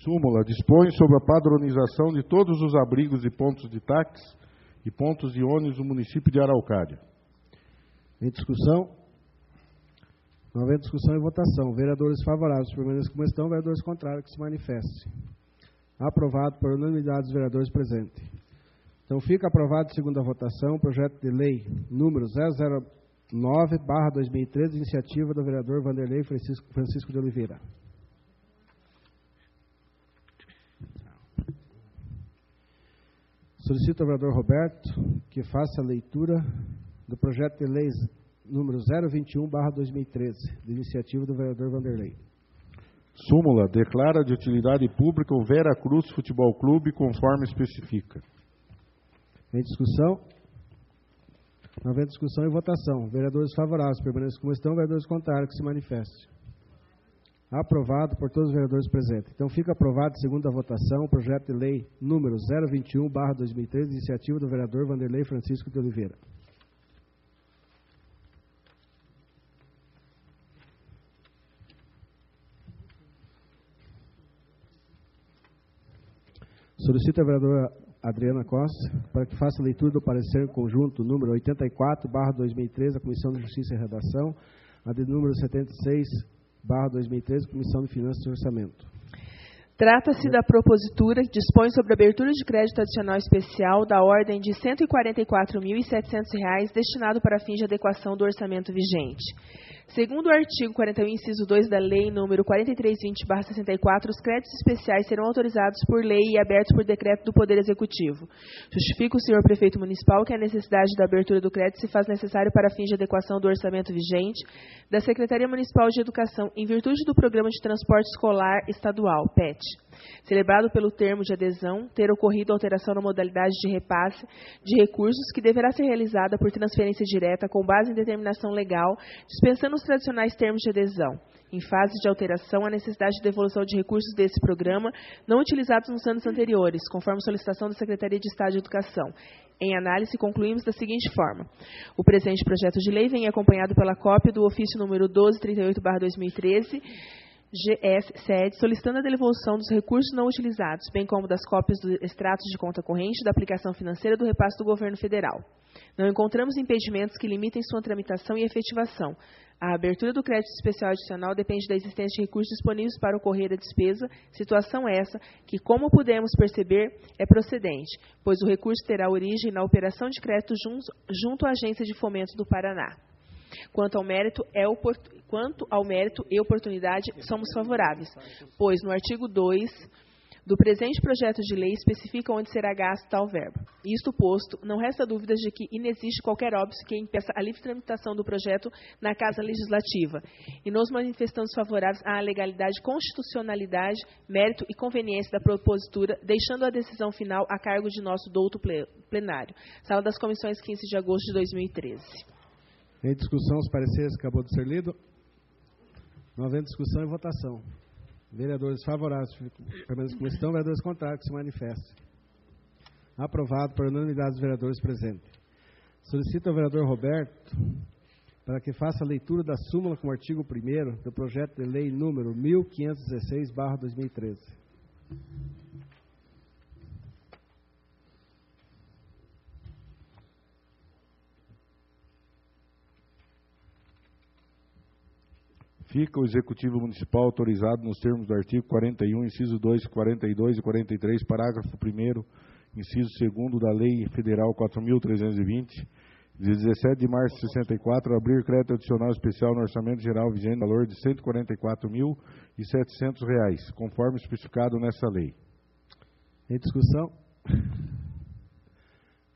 Speaker 6: Súmula dispõe sobre a padronização de todos os abrigos e pontos de táxi e pontos de ônibus do município de Araucária.
Speaker 1: Em discussão? Não havendo discussão e votação. Vereadores favoráveis permaneçam como estão, vereadores contrários que se manifestem. Aprovado por unanimidade dos vereadores presentes. Então fica aprovado em segunda votação o projeto de lei número 009/2013, iniciativa do vereador Vanderlei Francisco de Oliveira. Solicito ao vereador Roberto que faça a leitura do projeto de lei número 021/2013, de iniciativa do vereador Vanderlei.
Speaker 6: Súmula declara de utilidade pública o Vera Cruz Futebol Clube, conforme especifica.
Speaker 1: Em discussão? Não havendo discussão e votação. Vereadores favoráveis permaneçam como estão, vereadores contrários que se manifestem. Aprovado por todos os vereadores presentes. Então fica aprovado em segunda votação o projeto de lei número 021/2013, de iniciativa do vereador Vanderlei Francisco de Oliveira. Solicito a vereadora Adriana Costa para que faça a leitura do parecer conjunto número 84/2013 da Comissão de Justiça e Redação, a de número 76/2013, Comissão de Finanças e Orçamento.
Speaker 3: Trata-se da propositura que dispõe sobre a abertura de crédito adicional especial da ordem de R$ 144.700 destinado para fins de adequação do orçamento vigente. Segundo o artigo 41, inciso 2 da Lei nº 4320/64, os créditos especiais serão autorizados por lei e abertos por decreto do Poder Executivo. Justifica o senhor Prefeito Municipal que a necessidade da abertura do crédito se faz necessário para fins de adequação do orçamento vigente da Secretaria Municipal de Educação, em virtude do Programa de Transporte Escolar Estadual, PET. Celebrado pelo termo de adesão, ter ocorrido alteração na modalidade de repasse de recursos que deverá ser realizada por transferência direta com base em determinação legal, dispensando os tradicionais termos de adesão. Em fase de alteração, a necessidade de devolução de recursos desse programa não utilizados nos anos anteriores, conforme solicitação da Secretaria de Estado de Educação. Em análise, concluímos da seguinte forma. O presente projeto de lei vem acompanhado pela cópia do ofício número 1238/2013, GS-SED, solicitando a devolução dos recursos não utilizados, bem como das cópias dos extratos de conta corrente da aplicação financeira do repasse do governo federal. Não encontramos impedimentos que limitem sua tramitação e efetivação. A abertura do crédito especial adicional depende da existência de recursos disponíveis para ocorrer a despesa, situação essa que, como pudemos perceber, é procedente, pois o recurso terá origem na operação de crédito junto à Agência de Fomento do Paraná. Quanto ao mérito e oportunidade, somos favoráveis, pois no artigo 2 do presente projeto de lei especifica onde será gasto tal verba. Isto posto, não resta dúvidas de que inexiste qualquer óbice que impeça a livre tramitação do projeto na Casa Legislativa, e nos manifestamos favoráveis à legalidade, constitucionalidade, mérito e conveniência da propositura, deixando a decisão final a cargo de nosso douto plenário. Sala das Comissões, 15 de agosto de 2013.
Speaker 1: Em discussão, os pareceres acabou de ser lido. Não havendo discussão e votação. Vereadores favoráveis, permaneçam como estão. Vereadores contrários, que se manifestem. Aprovado por unanimidade dos vereadores presentes. Solicito ao vereador Roberto para que faça a leitura da súmula com o artigo 1º do projeto de lei número 1516/2013.
Speaker 6: Fica o Executivo Municipal autorizado nos termos do artigo 41, inciso 2, 42 e 43, parágrafo 1º, inciso 2º da Lei Federal 4.320, de 17 de março de 64, abrir crédito adicional especial no Orçamento Geral vigente, valor de R$ 144.700, conforme especificado nessa lei.
Speaker 1: Em discussão?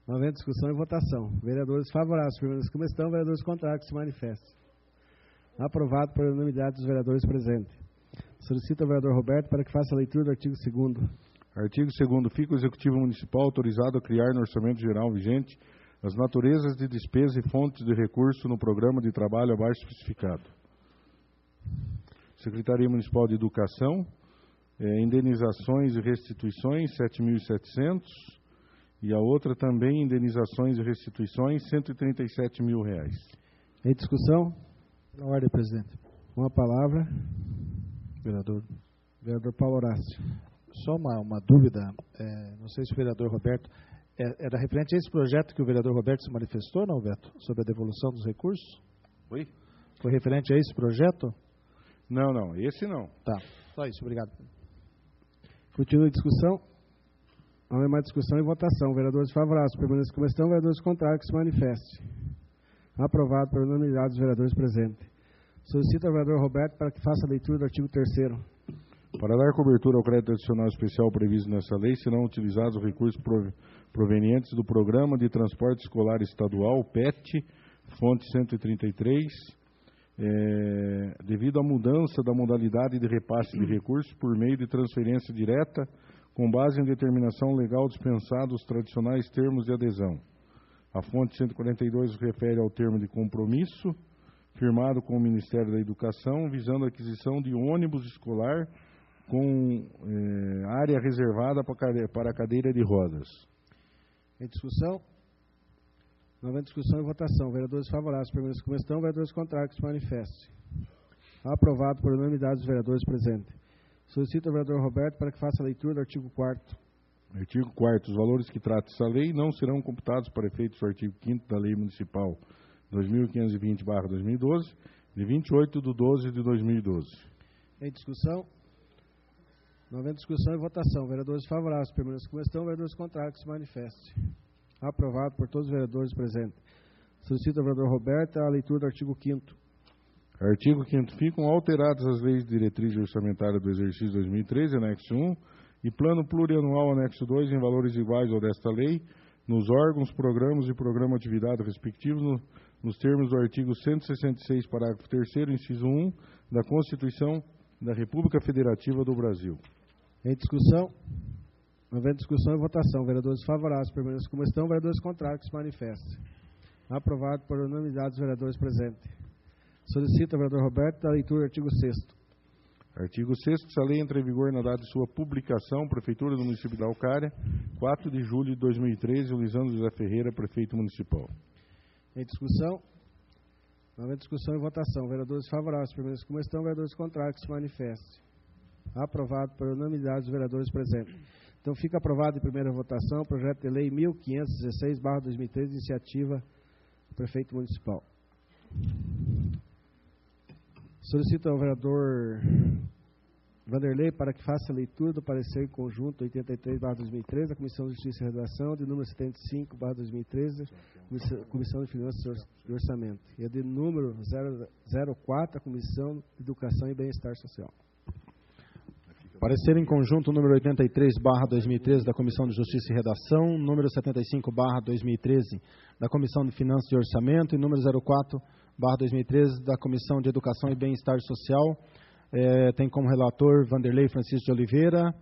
Speaker 1: Não havendo discussão e votação. Vereadores favoráveis, permaneçam como estão. Vereadores contrários, que se manifestem. Aprovado por unanimidade dos vereadores presentes. Solicito ao vereador Roberto para que faça a leitura do artigo 2º.
Speaker 6: Artigo 2º. Fica o Executivo Municipal autorizado a criar no Orçamento Geral vigente as naturezas de despesa e fontes de recurso no programa de trabalho abaixo especificado. Secretaria Municipal de Educação, indenizações e restituições, 7.700, e a outra também, indenizações e restituições, R$ 137.000.
Speaker 1: Em discussão?
Speaker 4: Na ordem, presidente.
Speaker 1: Com a palavra,
Speaker 4: Vereador
Speaker 1: Paulo Horácio.
Speaker 4: Só uma dúvida, não sei se o vereador Roberto, era referente a esse projeto que o vereador Roberto se manifestou, não, Beto? Sobre a devolução dos recursos?
Speaker 6: Oi?
Speaker 4: Foi referente a esse projeto?
Speaker 6: Não, esse não.
Speaker 4: Tá, só isso, obrigado.
Speaker 1: Continua a discussão. Não é mais discussão e votação. Vereadores favoráveis, permaneçam como estão. Vereadores contrários, que se manifestem. Aprovado por unanimidade dos vereadores presentes. Solicito ao vereador Roberto para que faça a leitura do artigo 3º.
Speaker 6: Para dar cobertura ao crédito adicional especial previsto nessa lei, serão utilizados os recursos provenientes do Programa de Transporte Escolar Estadual, PET, fonte 133, devido à mudança da modalidade de repasse de recursos por meio de transferência direta, com base em determinação legal dispensada os tradicionais termos de adesão. A fonte 142 refere ao termo de compromisso, firmado com o Ministério da Educação, visando a aquisição de ônibus escolar com área reservada para a cadeira de rodas.
Speaker 1: Em discussão? Não havendo discussão e votação. Vereadores favoráveis, permaneçam como estão. Vereadores contrários, que se manifestem. Aprovado por unanimidade dos vereadores presentes. Solicito ao vereador Roberto para que faça a leitura do artigo 4º.
Speaker 6: Artigo 4º. Os valores que trata essa lei não serão computados para efeitos do artigo 5º da Lei Municipal 2520/2012, de 28 de 12 de 2012.
Speaker 1: Em discussão? Não havendo discussão e votação. Vereadores favoráveis, permaneçam como estão. Vereadores contrários, que se manifeste. Aprovado por todos os vereadores presentes. Solicito ao vereador Roberto a leitura do artigo 5º.
Speaker 6: Artigo 5º. Ficam alteradas as leis de diretriz orçamentária do exercício 2013, anexo 1, e plano plurianual, anexo 2, em valores iguais ao desta lei, nos órgãos, programas e programa de atividade respectivos, nos termos do artigo 166, parágrafo 3º, inciso 1, da Constituição da República Federativa do Brasil.
Speaker 1: Em discussão? Não havendo discussão e votação. Vereadores favoráveis, permaneçam como estão. Vereadores contrários, que se manifestem. Aprovado por unanimidade dos vereadores presentes. Solicito ao vereador Roberto a leitura do artigo 6º.
Speaker 6: Artigo 6º. Essa lei entra em vigor na data de sua publicação, Prefeitura do município da Araucária, 4 de julho de 2013, Lisandro José Ferreira, prefeito municipal.
Speaker 1: Em discussão? Não havendo discussão e votação. Vereadores favoráveis, permaneçam como estão. Vereadores contrários, que se manifestem. Aprovado por unanimidade dos vereadores presentes. Então, fica aprovado em primeira votação o projeto de lei 1516/2013, iniciativa do prefeito municipal. Solicito ao vereador Vanderlei para que faça a leitura do parecer em conjunto 83/2013 da Comissão de Justiça e Redação, de número 75/2013, Comissão de Finanças e Orçamento, e a de número 004, a Comissão de Educação e Bem-Estar Social.
Speaker 4: Parecer em conjunto número 83/2013 da Comissão de Justiça e Redação, número 75/2013 da Comissão de Finanças e Orçamento e número 04/2013 da Comissão de Educação e Bem-Estar Social. Tem como relator Vanderlei Francisco de Oliveira,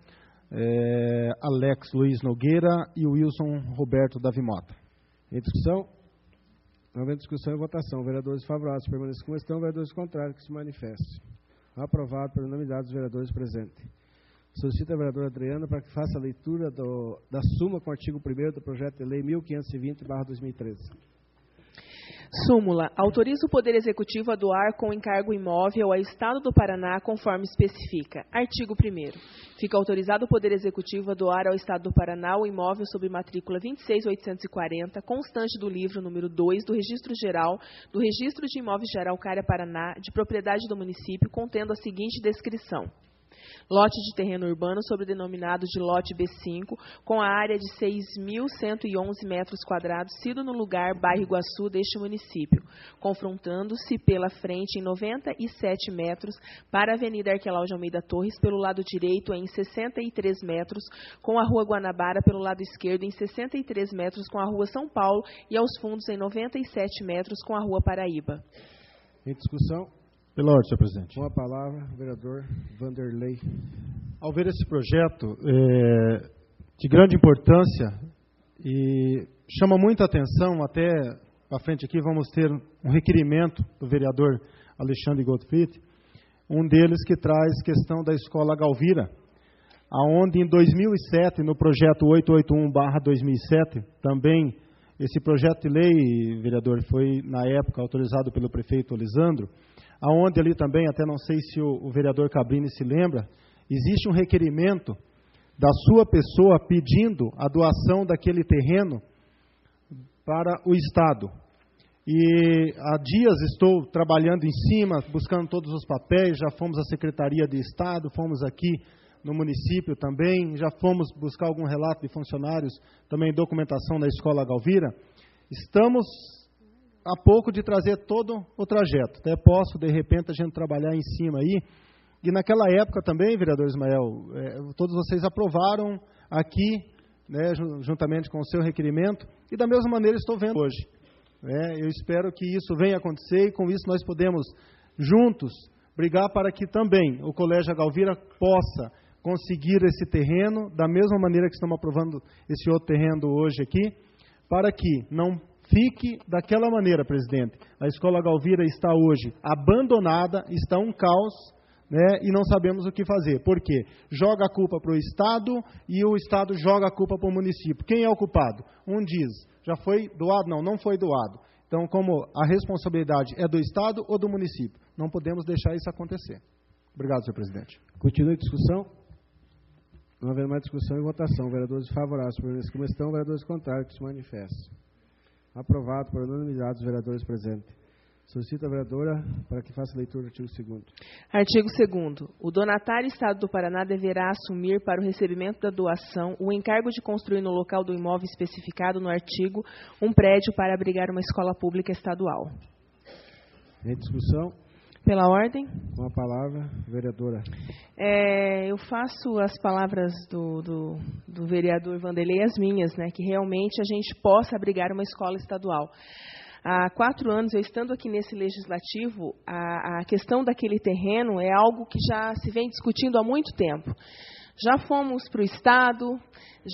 Speaker 4: Alex Luiz Nogueira e Wilson Roberto Davi Mota.
Speaker 1: Em discussão? Não havendo discussão e votação. Vereadores favoráveis, permaneçam como estão. Vereadores contrários, que se manifestem. Aprovado por unanimidade dos vereadores presentes. Solicito a vereadora Adriana para que faça a leitura da súmula com o artigo 1º do projeto de lei 1520/2013.
Speaker 3: Súmula. Autoriza o Poder Executivo a doar com encargo imóvel ao Estado do Paraná, conforme especifica. Artigo 1º. Fica autorizado o Poder Executivo a doar ao Estado do Paraná o imóvel sob matrícula 26840, constante do livro número 2 do Registro Geral, do Registro de Imóveis de Araucária, Paraná, de propriedade do município, contendo a seguinte descrição. Lote de terreno urbano sobredenominado de lote B5, com a área de 6.111 metros quadrados, sido no lugar bairro Iguaçu deste município, confrontando-se pela frente em 97 metros para a Avenida Arquelau de Almeida Torres, pelo lado direito em 63 metros, com a Rua Guanabara pelo lado esquerdo em 63 metros, com a Rua São Paulo e aos fundos em 97 metros, com a Rua Paraíba.
Speaker 1: Em discussão?
Speaker 4: Pela ordem, senhor presidente.
Speaker 1: Com a palavra, o vereador Vanderlei.
Speaker 4: Ao ver esse projeto de grande importância e chama muita atenção, até para frente aqui vamos ter um requerimento do vereador Alexandre Gottfried, um deles que traz questão da Escola Galvira, aonde em 2007, no projeto 881/2007, também esse projeto de lei, vereador, foi na época autorizado pelo prefeito Lisandro, aonde ali também, até não sei se o vereador Cabrini se lembra, existe um requerimento da sua pessoa pedindo a doação daquele terreno para o Estado. E há dias estou trabalhando em cima, buscando todos os papéis, já fomos à Secretaria de Estado, fomos aqui no município também, já fomos buscar algum relato de funcionários, também documentação da Escola Galvira. Estamos há pouco de trazer todo o trajeto. Até posso, de repente, a gente trabalhar em cima aí. E naquela época também, vereador Ismael, todos vocês aprovaram aqui, né, juntamente com o seu requerimento, e da mesma maneira estou vendo hoje. Eu espero que isso venha acontecer e com isso nós podemos, juntos, brigar para que também o Colégio Galvira possa conseguir esse terreno, da mesma maneira que estamos aprovando esse outro terreno hoje aqui, para que não fique daquela maneira, presidente. A Escola Galvira está hoje abandonada, está um caos, né, e não sabemos o que fazer. Por quê? Joga a culpa para o Estado e o Estado joga a culpa para o município. Quem é o culpado? Um diz, já foi doado? Não, não foi doado. Então, como a responsabilidade é do Estado ou do município? Não podemos deixar isso acontecer. Obrigado, senhor presidente.
Speaker 1: Continua a discussão. Não havendo mais discussão e votação. Vereadores favoráveis por essa vereadores contrários que se manifestem. Aprovado por unanimidade dos vereadores presentes. Solicita a vereadora para que faça a leitura do artigo 2º.
Speaker 3: Artigo 2º. O donatário Estado do Paraná deverá assumir para o recebimento da doação o encargo de construir no local do imóvel especificado no artigo um prédio para abrigar uma escola pública estadual.
Speaker 1: Em discussão,
Speaker 3: Pela ordem,
Speaker 1: com a palavra, vereadora.
Speaker 3: eu faço as palavras do vereador Vanderlei as minhas, né, que realmente a gente possa abrigar uma escola estadual. Há 4 anos, eu estando aqui nesse legislativo, a questão daquele terreno é algo que já se vem discutindo há muito tempo. Já fomos para o Estado,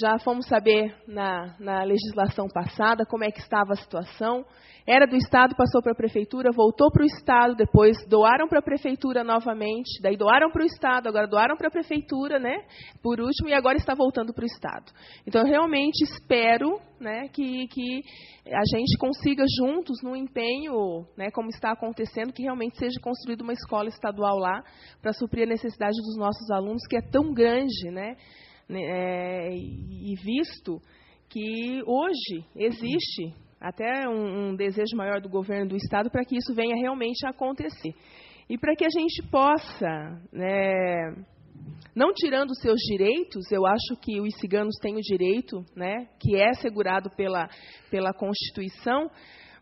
Speaker 3: já fomos saber na legislação passada como é que estava a situação. Era do Estado, passou para a Prefeitura, voltou para o Estado, depois doaram para a Prefeitura novamente, daí doaram para o Estado, agora doaram para a Prefeitura, né, por último, e agora está voltando para o Estado. Então, eu realmente espero, né, que a gente consiga juntos, no empenho, né, como está acontecendo, que realmente seja construída uma escola estadual lá, para suprir a necessidade dos nossos alunos, que é tão grande, né, e visto que hoje existe até um desejo maior do governo do Estado para que isso venha realmente a acontecer. E para que a gente possa, né, não tirando os seus direitos, eu acho que os ciganos têm o direito, né, que é assegurado pela Constituição,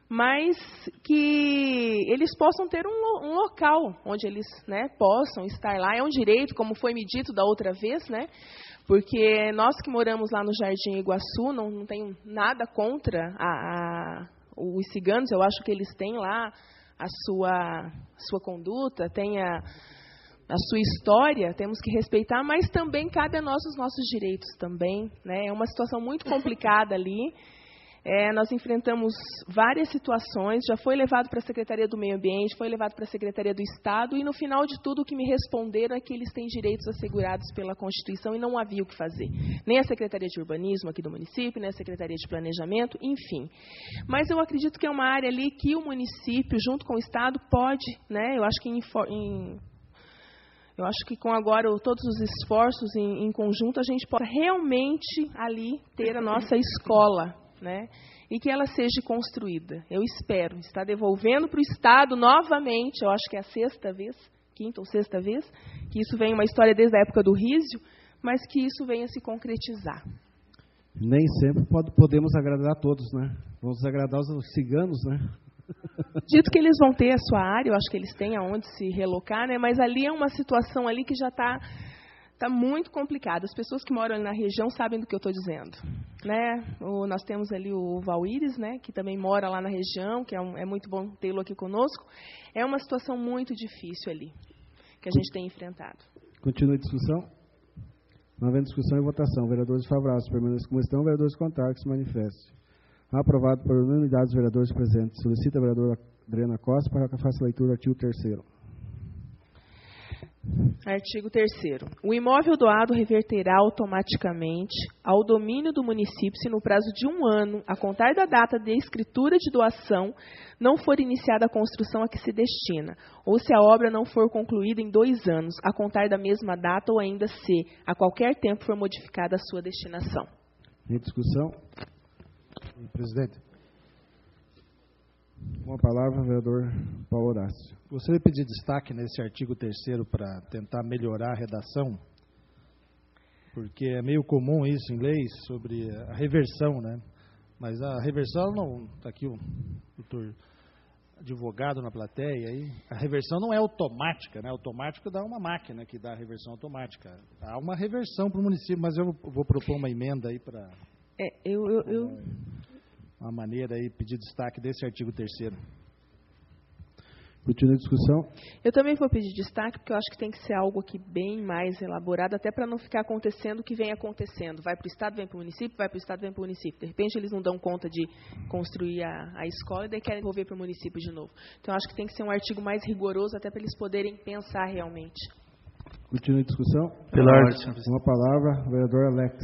Speaker 3: mas que eles possam ter um local onde eles, né, possam estar lá. É um direito, como foi me dito da outra vez, né, porque nós que moramos lá no Jardim Iguaçu, não tenho nada contra os ciganos, eu acho que eles têm lá a sua conduta, têm a sua história, temos que respeitar, mas também cabe a nós os nossos direitos também, né? É uma situação muito complicada ali. Nós enfrentamos várias situações, já foi levado para a Secretaria do Meio Ambiente, foi levado para a Secretaria do Estado, e no final de tudo o que me responderam é que eles têm direitos assegurados pela Constituição e não havia o que fazer. Nem a Secretaria de Urbanismo aqui do município, nem a Secretaria de Planejamento, enfim. Mas eu acredito que é uma área ali que o município, junto com o Estado, pode, né, eu acho que com agora todos os esforços em conjunto, a gente pode realmente ali ter a nossa escola, né, e que ela seja construída. Eu espero estar devolvendo para o Estado novamente, eu acho que é a 6ª vez, 5ª ou 6ª vez, que isso vem uma história desde a época do Rísio, mas que isso venha se concretizar.
Speaker 1: Nem sempre podemos agradar a todos, né? Vamos agradar os ciganos, né?
Speaker 3: Dito que eles vão ter a sua área, eu acho que eles têm aonde se relocar, né? Mas ali é uma situação ali que já está muito complicada. As pessoas que moram ali na região sabem do que eu estou dizendo, né? Nós temos ali o Valíris, né, que também mora lá na região, que é muito bom tê-lo aqui conosco. É uma situação muito difícil ali, que a gente tem enfrentado.
Speaker 1: Continua a discussão. Não havendo discussão e votação. Vereadores favoráveis permaneçam como estão. Vereadores contrários que se manifestem. Aprovado por unanimidade dos vereadores presentes. Solicita a vereadora Adriana Costa para que faça a leitura do artigo 3º.
Speaker 3: Artigo 3º. O imóvel doado reverterá automaticamente ao domínio do município se no prazo de 1 ano, a contar da data de escritura de doação, não for iniciada a construção a que se destina, ou se a obra não for concluída em 2 anos, a contar da mesma data, ou ainda se, a qualquer tempo, for modificada a sua destinação.
Speaker 1: Em discussão?
Speaker 4: Presidente.
Speaker 1: Com a palavra, o vereador Paulo Horácio.
Speaker 4: Gostaria de pedir destaque nesse artigo 3º para tentar melhorar a redação, porque é meio comum isso em leis sobre a reversão, né? Mas a reversão não... Está aqui o doutor advogado na plateia aí. A reversão não é automática, né? Automático dá uma máquina que dá a reversão automática. Há uma reversão para o município, mas eu vou propor uma emenda aí para... Uma maneira aí, pedir destaque desse artigo 3º.
Speaker 1: Continua a discussão.
Speaker 3: Eu também vou pedir destaque, porque eu acho que tem que ser algo aqui bem mais elaborado, até para não ficar acontecendo o que vem acontecendo. Vai para o Estado, vem para o município, vai para o Estado, vem para o município. De repente, eles não dão conta de construir a escola e daí querem devolver para o município de novo. Então, eu acho que tem que ser um artigo mais rigoroso, até para eles poderem pensar realmente.
Speaker 1: Continua a discussão.
Speaker 7: Pela ordem, senhor presidente.
Speaker 1: Com a palavra, o vereador Alex.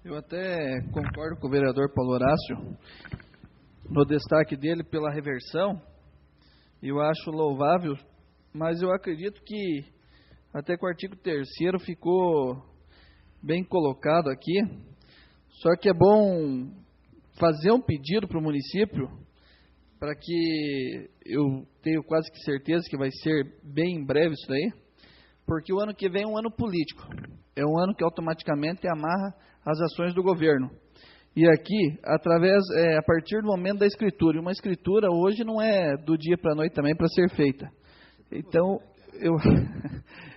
Speaker 7: Eu até concordo com o vereador Paulo Horácio no destaque dele pela reversão. Eu acho louvável, mas eu acredito que até que o artigo 3º ficou bem colocado aqui. Só que é bom fazer um pedido para o município para que eu tenho quase que certeza que vai ser bem em breve isso daí, porque o ano que vem é um ano político, é um ano que automaticamente amarra as ações do governo. E aqui, a partir do momento da escritura, e uma escritura hoje não é do dia para a noite também para ser feita. Então,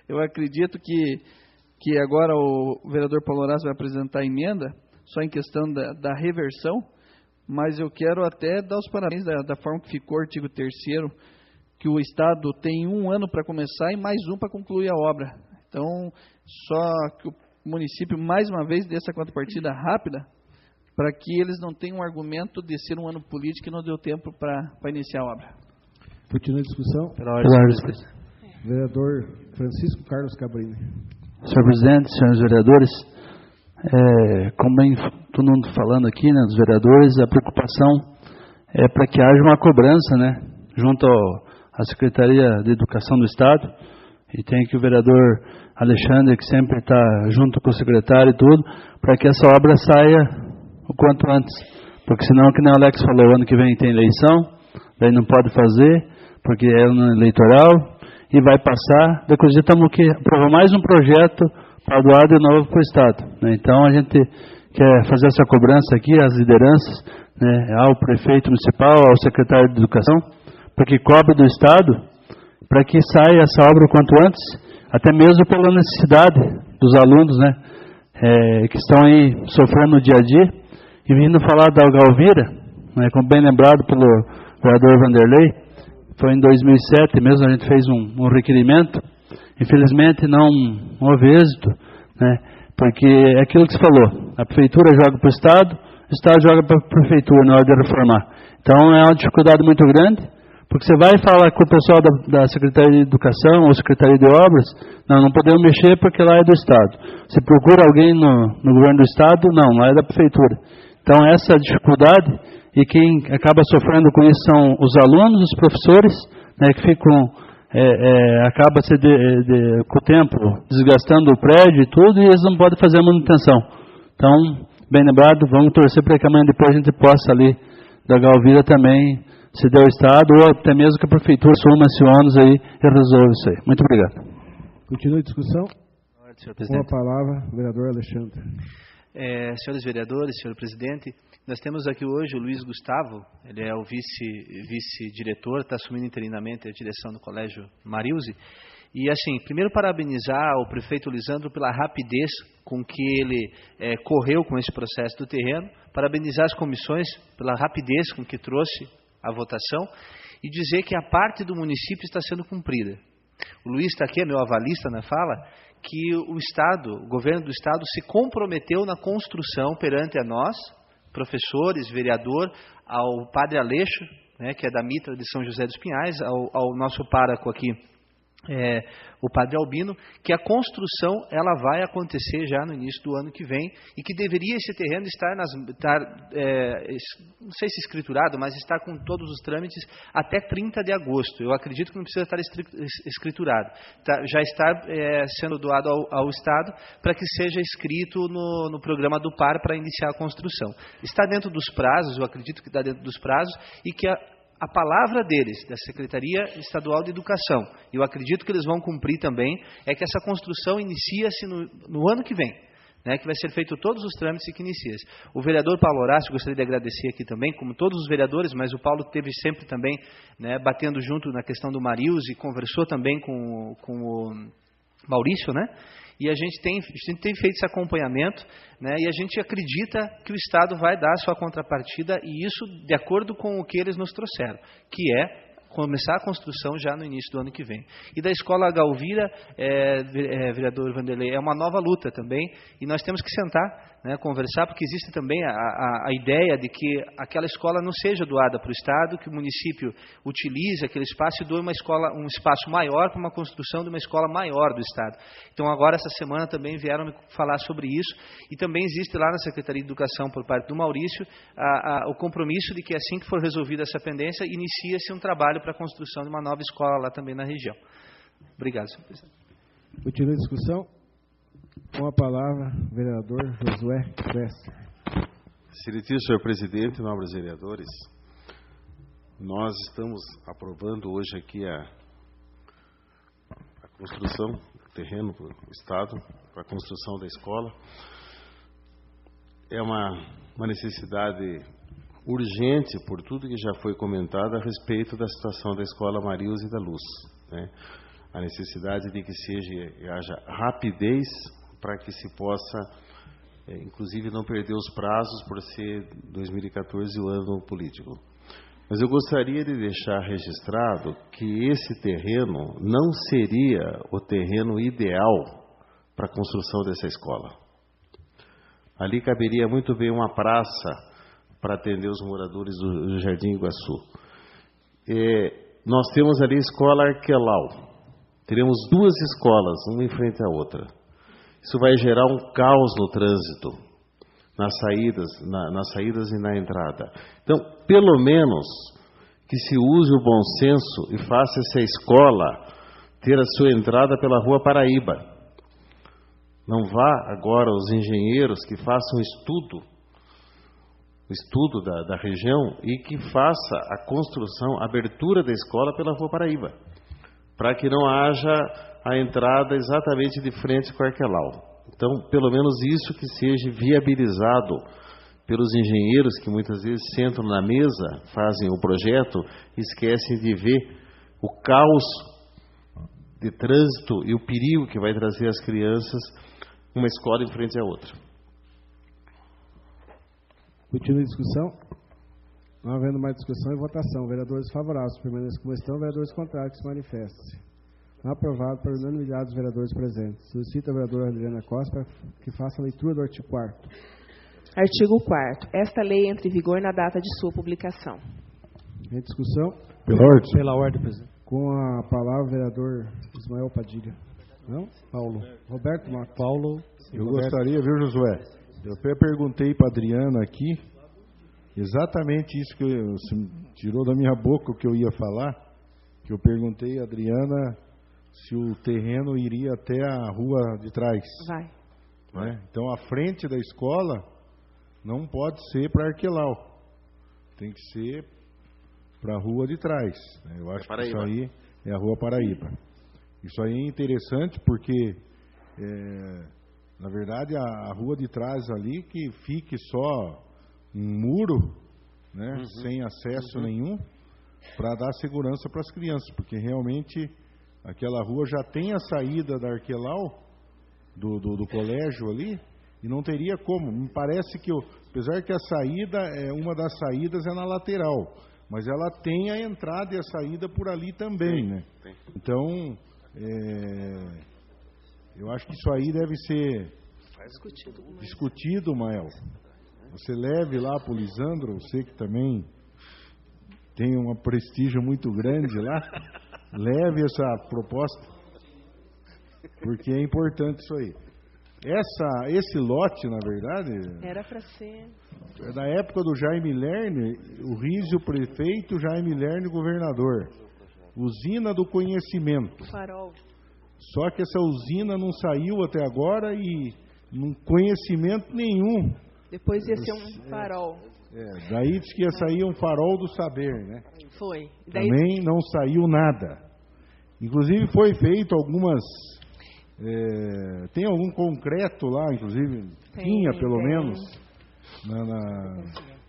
Speaker 7: eu acredito que agora o vereador Paulo Horácio vai apresentar a emenda, só em questão da reversão, mas eu quero até dar os parabéns da forma que ficou o artigo 3º, que o Estado tem 1 ano para começar e mais 1 para concluir a obra. Então, só que o município, mais uma vez, dê essa contrapartida rápida, para que eles não tenham um argumento de ser um ano político e não deu tempo para iniciar a obra.
Speaker 1: Continua a discussão. Vereador Francisco Carlos Cabrini.
Speaker 8: Senhor presidente, senhores vereadores, como bem todo mundo falando aqui, né, dos vereadores, a preocupação é para que haja uma cobrança, né, junto à Secretaria de Educação do Estado, e tem aqui o vereador Alexandre, que sempre está junto com o secretário e tudo, para que essa obra saia o quanto antes, porque senão, que nem o Alex falou, ano que vem tem eleição, daí não pode fazer, porque é ano eleitoral, e vai passar, depois já estamos aqui, aprovou mais um projeto para doar de novo para o Estado, né? Então a gente quer fazer essa cobrança aqui, às lideranças, né, ao prefeito municipal, ao secretário de Educação, para que cobre do Estado, para que saia essa obra o quanto antes, até mesmo pela necessidade dos alunos, né, que estão aí sofrendo no dia a dia. E vindo falar da Galvira, né, como bem lembrado pelo vereador Vanderlei, foi em 2007 mesmo, a gente fez um requerimento, infelizmente não houve êxito, né, porque é aquilo que se falou, a prefeitura joga para o Estado joga para a prefeitura na hora de reformar. Então é uma dificuldade muito grande, porque você vai falar com o pessoal da Secretaria de Educação ou Secretaria de Obras, não podemos mexer porque lá é do Estado. Você procura alguém no governo do Estado, não, lá é da prefeitura. Então, essa dificuldade, e quem acaba sofrendo com isso são os alunos, os professores, né, que ficam, acaba com o tempo desgastando o prédio e tudo, e eles não podem fazer a manutenção. Então, bem lembrado, vamos torcer para que amanhã depois a gente possa ali, da Galvira também, se der o Estado, ou até mesmo que a Prefeitura assuma esse ônus aí e resolva isso aí. Muito obrigado.
Speaker 1: Continua a discussão.
Speaker 9: Senhor presidente.
Speaker 1: Com a palavra, vereador Alexandre.
Speaker 9: Senhores vereadores, senhor presidente, nós temos aqui hoje o Luiz Gustavo, ele é o vice-diretor, está assumindo interinamente a direção do Colégio Marilze. E assim, primeiro parabenizar o prefeito Lisandro pela rapidez com que ele correu com esse processo do terreno, parabenizar as comissões pela rapidez com que trouxe a votação e dizer que a parte do município está sendo cumprida. O Luiz está aqui, é meu avalista na fala, que o governo do Estado se comprometeu na construção perante a nós, professores, vereador, ao padre Aleixo, né, que é da Mitra de São José dos Pinhais, ao nosso pároco aqui, o padre Albino, que a construção ela vai acontecer já no início do ano que vem e que deveria esse terreno estar não sei se escriturado, mas estar com todos os trâmites até 30 de agosto. Eu acredito que não precisa estar escriturado. Já está sendo doado ao Estado para que seja inscrito no programa do PAR para iniciar a construção. Está dentro dos prazos, eu acredito que está dentro dos prazos, e que a palavra deles, da Secretaria Estadual de Educação, eu acredito que eles vão cumprir também, é que essa construção inicia-se no ano que vem, né, que vai ser feito todos os trâmites e que inicia-se. O vereador Paulo Horácio, gostaria de agradecer aqui também, como todos os vereadores, mas o Paulo teve sempre também, né, batendo junto na questão do Marilze, e conversou também com o Maurício, né? E a gente tem feito esse acompanhamento, né, e a gente acredita que o Estado vai dar a sua contrapartida, e isso de acordo com o que eles nos trouxeram, que é começar a construção já no início do ano que vem. E da Escola Galvira, vereador Vanderlei, é uma nova luta também, e nós temos que sentar, né, conversar, porque existe também a ideia de que aquela escola não seja doada para o Estado, que o município utilize aquele espaço e doe um espaço maior para uma construção de uma escola maior do Estado. Então, agora, essa semana, também vieram me falar sobre isso, e também existe lá na Secretaria de Educação, por parte do Maurício, o compromisso de que, assim que for resolvida essa pendência, inicia-se um trabalho para a construção de uma nova escola lá também na região. Obrigado, senhor presidente.
Speaker 1: Continua a discussão. Com a palavra, vereador Josué Bessa.
Speaker 10: Excelentíssimo senhor presidente, nobres vereadores, Nós estamos aprovando hoje aqui a construção do terreno para o Estado, para a construção da escola. É uma necessidade urgente, por tudo que já foi comentado a respeito da situação da Escola Maria Zilda Luz, né? A necessidade de que haja rapidez para que se possa, inclusive, não perder os prazos por ser 2014 o ano político. Mas eu gostaria de deixar registrado que esse terreno não seria o terreno ideal para a construção dessa escola. Ali caberia muito bem uma praça para atender os moradores do Jardim Iguaçu. Nós temos ali a Escola Arquelau. Teremos 2 escolas, uma em frente à outra. Isso vai gerar um caos no trânsito, nas saídas e na entrada. Então, pelo menos que se use o bom senso e faça essa escola ter a sua entrada pela Rua Paraíba. Não vá agora os engenheiros que façam o estudo da região e que faça a construção, a abertura da escola pela Rua Paraíba, para que não haja a entrada exatamente de frente com o Arquelau. Então, pelo menos isso que seja viabilizado pelos engenheiros que muitas vezes sentam na mesa, fazem o projeto, esquecem de ver o caos de trânsito e o perigo que vai trazer às crianças uma escola em frente à outra.
Speaker 1: Continua a discussão. Não havendo mais discussão e votação. Vereadores favoráveis permaneçam como estão, vereadores contrários que se manifestem. Aprovado por unanimidade dos vereadores presentes. Solicita a vereadora Adriana Costa para que faça a leitura do artigo 4º.
Speaker 3: Artigo 4º. Esta lei entra em vigor na data de sua publicação.
Speaker 1: Em discussão.
Speaker 4: Pela ordem, presidente.
Speaker 1: Com a palavra o vereador Ismael Padilha. Não? Paulo. Roberto Mota.
Speaker 4: Paulo. Eu
Speaker 1: Roberto.
Speaker 4: gostaria, viu, Josué? Eu até perguntei para a Adriana aqui, exatamente isso que você tirou da minha boca o que eu ia falar, que eu perguntei a Adriana se o terreno iria até a rua de trás.
Speaker 3: Vai.
Speaker 4: Né? Então, a frente da escola não pode ser para Arquelau. Tem que ser para a rua de trás. Né? Eu acho que isso aí é a Rua Paraíba. Isso aí é interessante porque, na verdade, a rua de trás ali que fique só um muro, né? Sem acesso nenhum, para dar segurança para as crianças, porque realmente aquela rua já tem a saída da Arquelau, do colégio ali, e não teria como. Me parece que, apesar que a saída, uma das saídas é na lateral, mas ela tem a entrada e a saída por ali também, né? Então, eu acho que isso aí deve ser discutido, Mael. Você leve lá para o Lisandro, você que também tem um prestígio muito grande lá, leve essa proposta, porque é importante isso aí. Esse lote, na verdade,
Speaker 3: era para ser
Speaker 4: é da época do Jaime Lerner, o Rizio prefeito, Jaime Lerner governador. Usina do Conhecimento.
Speaker 3: Farol.
Speaker 4: Só que essa usina não saiu até agora e não conhecimento nenhum.
Speaker 3: Depois ia ser um farol.
Speaker 4: Daí diz que ia sair um farol do saber, né?
Speaker 3: Foi.
Speaker 4: Daí... Também não saiu nada. Inclusive foi feito algumas... tem algum concreto lá, inclusive, tinha pelo menos,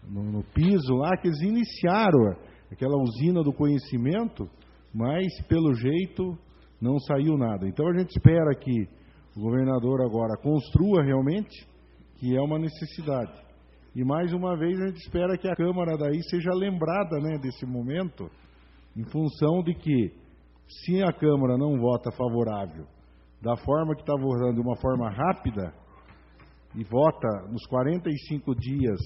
Speaker 4: no piso lá, que eles iniciaram aquela usina do conhecimento, mas pelo jeito não saiu nada. Então a gente espera que o governador agora construa realmente, que é uma necessidade. E mais uma vez a gente espera que a Câmara daí seja lembrada, né, desse momento, em função de que, se a Câmara não vota favorável da forma que está votando, de uma forma rápida, e vota nos 45 dias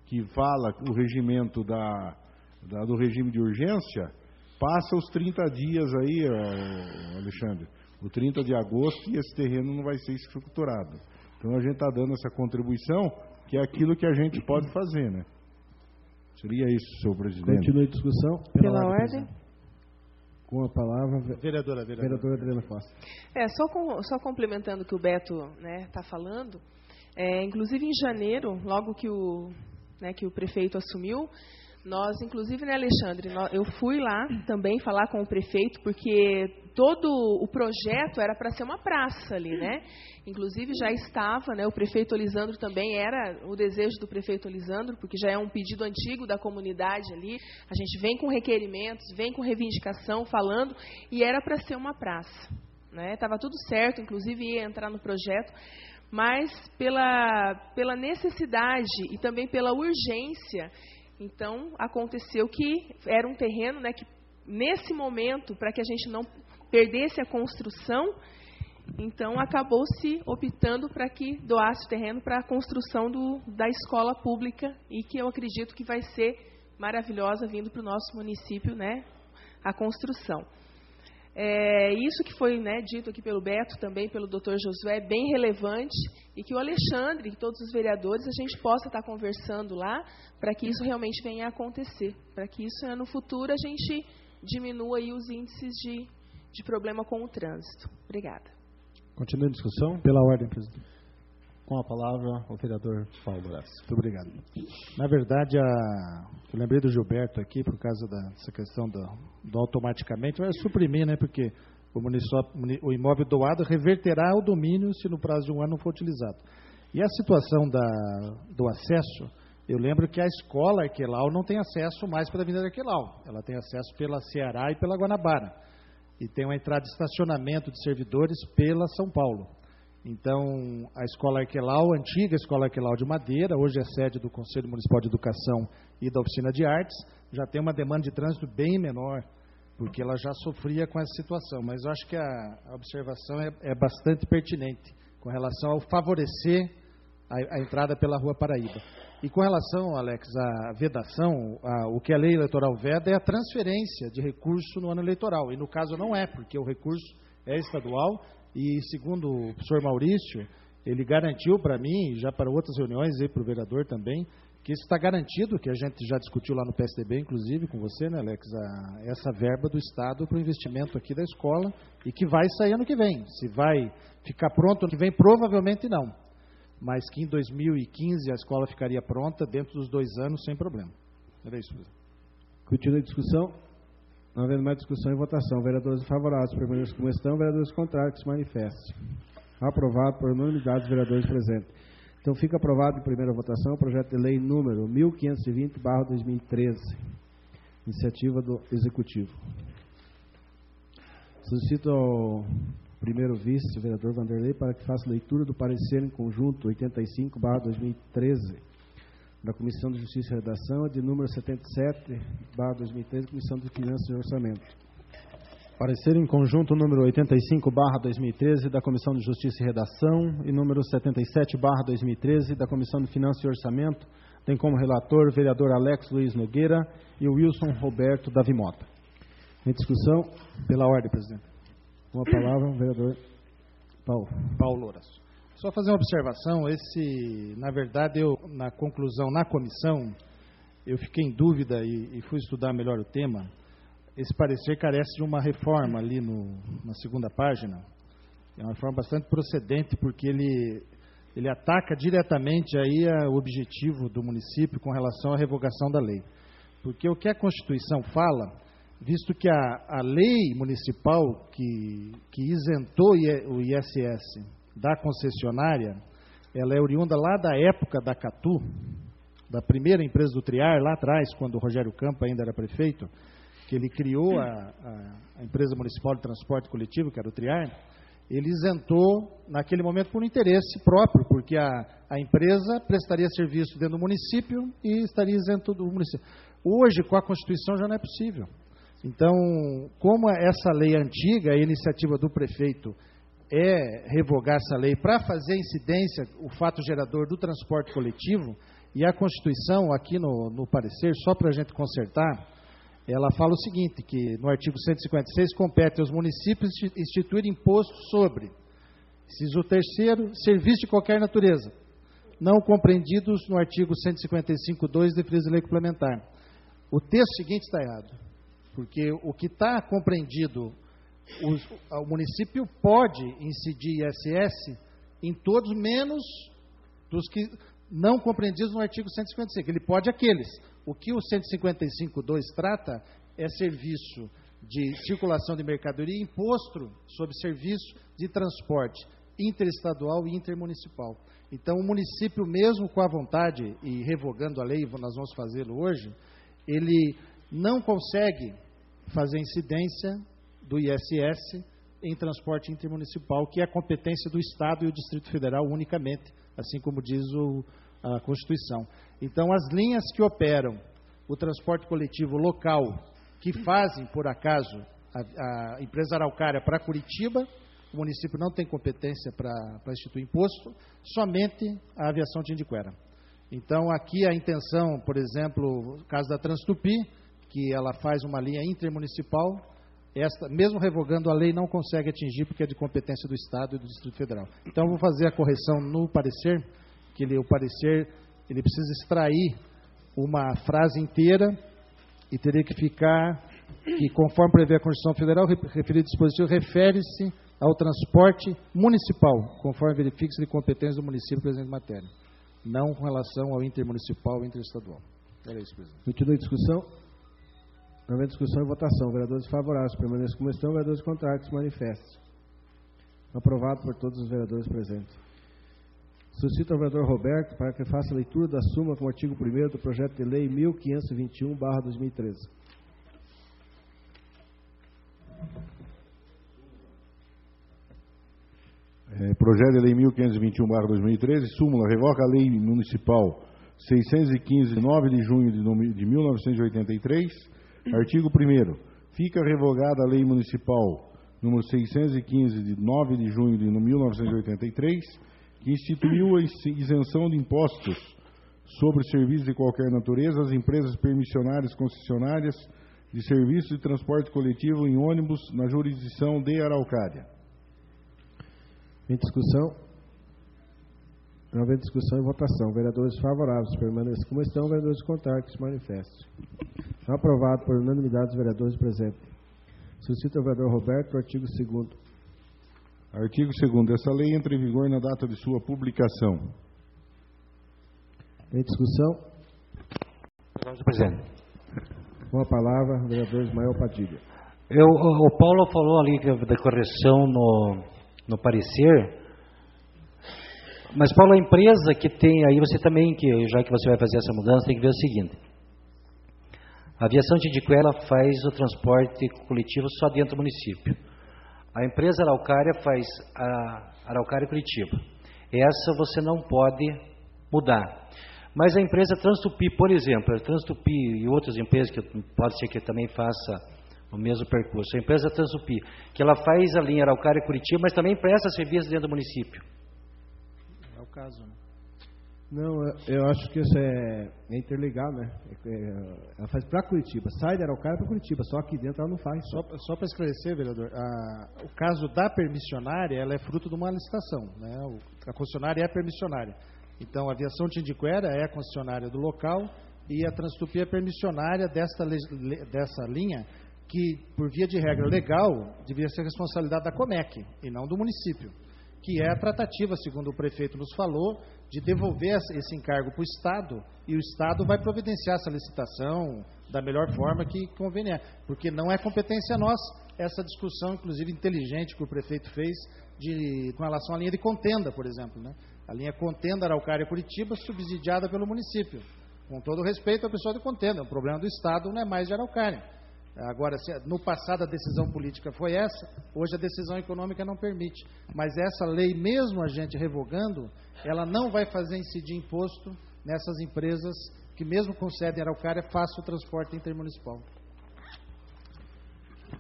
Speaker 4: que fala o regimento do regime de urgência, passa os 30 dias aí, Alexandre, o 30 de agosto, e esse terreno não vai ser escriturado. Então a gente está dando essa contribuição, que é aquilo que a gente pode fazer, né? Seria isso, senhor presidente.
Speaker 1: Continue a discussão.
Speaker 3: Pela ordem.
Speaker 1: Com a palavra,
Speaker 2: vereadora
Speaker 1: Adriana Costa.
Speaker 3: Só complementando o que o Beto está falando, inclusive em janeiro, logo que o prefeito assumiu, Nós, inclusive, né, Alexandre, eu fui lá também falar com o prefeito, porque todo o projeto era para ser uma praça ali, né? Inclusive já estava, né, o prefeito Olisandro também, era o desejo do prefeito Olisandro, porque já é um pedido antigo da comunidade ali, a gente vem com requerimentos, vem com reivindicação, falando, e era para ser uma praça, né? Estava tudo certo, inclusive ia entrar no projeto, mas pela necessidade e também pela urgência, então aconteceu que era um terreno, né, que nesse momento, para que a gente não perdesse a construção, então acabou-se optando para que doasse o terreno para a construção da escola pública, e que eu acredito que vai ser maravilhosa vindo para o nosso município, né, a construção. Isso que foi, né, dito aqui pelo Beto, também pelo Dr. Josué, é bem relevante, e que o Alexandre e todos os vereadores, a gente possa estar conversando lá para que isso realmente venha a acontecer, para que isso no futuro a gente diminua aí os índices de problema com o trânsito. Obrigada.
Speaker 4: Continua a discussão? Pela ordem, presidente. Com a palavra, o vereador Paulo Horácio. Muito obrigado. Na verdade, eu lembrei do Gilberto aqui, por causa dessa questão do automaticamente, vai suprimir, né? Porque o imóvel doado reverterá ao domínio se no prazo de um ano não for utilizado. E a situação do acesso, eu lembro que a escola Arquelau não tem acesso mais pela Avenida Arquelau. Ela tem acesso pela Ceará e pela Guanabara. E tem uma entrada de estacionamento de servidores pela São Paulo. Então, a Escola Arquelau, a antiga Escola Arquelau de Madeira, hoje é sede do Conselho Municipal de Educação e da Oficina de Artes, já tem uma demanda de trânsito bem menor, porque ela já sofria com essa situação. Mas eu acho que a observação é bastante pertinente, com relação ao favorecer a entrada pela Rua Paraíba. E com relação, Alex, à vedação, o que a lei eleitoral veda é a transferência de recurso no ano eleitoral. E no caso não é, porque o recurso é estadual. E, segundo o professor Maurício, ele garantiu para mim, já para outras reuniões, e para o vereador também, que isso está garantido, que a gente já discutiu lá no PSDB, inclusive, com você, né, Alex, essa verba do Estado para o investimento aqui da escola, e que vai sair ano que vem. Se vai ficar pronto ano que vem, provavelmente não. Mas que em 2015 a escola ficaria pronta, dentro dos 2 anos, sem problema. Era isso, presidente.
Speaker 1: Continua a discussão. Não havendo mais discussão e votação. Vereadores favoráveis permaneçam como estão, vereadores contrários que se manifestem. Aprovado por unanimidade dos vereadores presentes. Então, fica aprovado em primeira votação o projeto de lei número 1520/2013, iniciativa do Executivo. Solicito ao primeiro vice-vereador Vanderlei para que faça leitura do parecer em conjunto 85/2013, da Comissão de Justiça e Redação, de número 77/2013, Comissão de Finanças e Orçamento.
Speaker 4: Parecer em conjunto número 85/2013 da Comissão de Justiça e Redação e número 77/2013 da Comissão de Finanças e Orçamento, tem como relator o vereador Alex Luiz Nogueira e o Wilson Roberto Davi Mota.
Speaker 1: Em discussão,
Speaker 4: pela ordem, presidente.
Speaker 1: Com a palavra, o vereador
Speaker 4: Paulo Horácio. Só fazer uma observação, na verdade, na conclusão, na comissão, eu fiquei em dúvida e fui estudar melhor o tema. Esse parecer carece de uma reforma ali na segunda página. É uma reforma bastante procedente, porque ele ataca diretamente aí o objetivo do município com relação à revogação da lei. Porque o que a Constituição fala, visto que a lei municipal que isentou o ISS da concessionária, ela é oriunda lá da época da Catu, da primeira empresa do Triar, lá atrás, quando o Rogério Campo ainda era prefeito, que ele criou a empresa municipal de transporte coletivo, que era o Triar. Ele isentou, naquele momento, por interesse próprio, porque a empresa prestaria serviço dentro do município e estaria isento do município. Hoje, com a Constituição, já não é possível. Então, como essa lei é antiga, a iniciativa do prefeito é revogar essa lei para fazer incidência o fato gerador do transporte coletivo, e a Constituição, aqui no parecer, só para a gente consertar, ela fala o seguinte, que no artigo 156 compete aos municípios instituir imposto sobre, inciso terceiro, serviços de qualquer natureza, não compreendidos no artigo 155.2 da Lei Complementar. O texto seguinte está errado, porque o que está compreendido, o município pode incidir ISS em todos, menos
Speaker 11: não compreendidos no artigo 155. Ele pode aqueles. O que o 155.2 trata é serviço de circulação de mercadoria e imposto sobre serviço de transporte interestadual e intermunicipal. Então, o município, mesmo com a vontade e revogando a lei, nós vamos fazê-lo hoje, ele não consegue fazer incidência do ISS em transporte intermunicipal, que é a competência do Estado e o Distrito Federal unicamente, assim como diz a Constituição. Então, as linhas que operam o transporte coletivo local, que fazem, por acaso, a empresa Araucária para Curitiba, o município não tem competência para instituir imposto, somente a aviação Tindiquera. Então, aqui a intenção, por exemplo, no caso da Transtupi, que ela faz uma linha intermunicipal, esta, mesmo revogando a lei, não consegue atingir, porque é de competência do Estado e do Distrito Federal. Então, vou fazer a correção no parecer, que o parecer ele precisa extrair uma frase inteira e teria que ficar que, conforme prevê a Constituição Federal, referido dispositivo refere-se ao transporte municipal, conforme verifique-se de competência do município presente em matéria, não com relação ao intermunicipal ou interestadual. Era isso, presidente.
Speaker 1: Continua a discussão. Não havendo discussão e votação. Vereadores favoráveis permaneçam como estão, vereadores contrários se manifestem. Aprovado por todos os vereadores presentes. Solicito ao vereador Roberto para que faça a leitura da súmula com o artigo 1º do projeto de lei 1521/2013.
Speaker 6: Projeto de lei 1521/2013, súmula, revoga a lei municipal 615, de 9 de junho de 1983, artigo 1º, fica revogada a lei municipal número 615, de 9 de junho de 1983, que instituiu a isenção de impostos sobre serviços de qualquer natureza às empresas permissionárias concessionárias de serviços de transporte coletivo em ônibus na jurisdição de Araucária.
Speaker 1: Em discussão. Não havendo discussão e votação. Vereadores favoráveis permaneçam como estão, vereadores contrários que se manifestem. Aprovado por unanimidade dos vereadores presentes. Solicito ao vereador Roberto o artigo 2º.
Speaker 6: Artigo 2º. Essa lei entra em vigor na data de sua publicação.
Speaker 1: Em discussão.
Speaker 12: Presidente.
Speaker 1: Com a palavra, o vereador Ismael Padilha.
Speaker 12: O Paulo falou ali da correção no parecer, mas, Paulo, a empresa que tem aí, você também, já que você vai fazer essa mudança, tem que ver o seguinte: a aviação Tindiquera faz o transporte coletivo só dentro do município. A empresa Araucária faz a Araucária Curitiba. Essa você não pode mudar. Mas a empresa Transtupi, por exemplo, a Transtupi e outras empresas, que pode ser que também faça o mesmo percurso. A empresa Transtupi, que ela faz a linha Araucária-Curitiba, mas também presta serviço dentro do município.
Speaker 11: É o caso, né?
Speaker 1: Não, eu acho que isso é interligado, né? Ela faz para Curitiba, sai de Araucária para Curitiba, só aqui dentro ela não faz.
Speaker 11: Só para esclarecer, vereador, o caso da permissionária, ela é fruto de uma licitação, né? A concessionária é a permissionária. Então, a aviação Tindiquera é a concessionária do local e a Transtupi é a permissionária dessa linha, que, por via de regra legal, deveria ser responsabilidade da Comec e não do município, que é a tratativa, segundo o prefeito nos falou, de devolver esse encargo para o Estado, e o Estado vai providenciar essa licitação da melhor forma que convenier, porque não é competência nossa essa discussão, inclusive inteligente, que o prefeito fez com relação à linha de contenda, por exemplo, né? A linha contenda Araucária-Curitiba, subsidiada pelo município. Com todo respeito à pessoa de contenda, o problema do Estado não é mais de Araucária. Agora, no passado a decisão política foi essa, hoje a decisão econômica não permite. Mas essa lei, mesmo a gente revogando, ela não vai fazer incidir imposto nessas empresas que, mesmo com sede em Araucária, façam o transporte intermunicipal.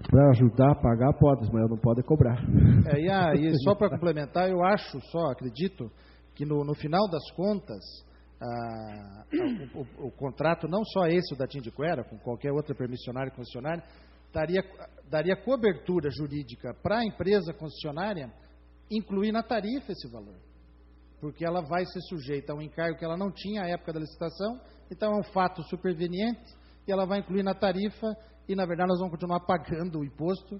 Speaker 1: Para ajudar a pagar, pode, mas não pode cobrar.
Speaker 11: E só para complementar, eu acredito, que no final das contas, o contrato, não só esse, o da Tindiquera, com qualquer outra permissionária e concessionária, daria cobertura jurídica para a empresa concessionária incluir na tarifa esse valor. Porque ela vai ser sujeita a um encargo que ela não tinha à época da licitação, então é um fato superveniente, e ela vai incluir na tarifa, e na verdade nós vamos continuar pagando o imposto,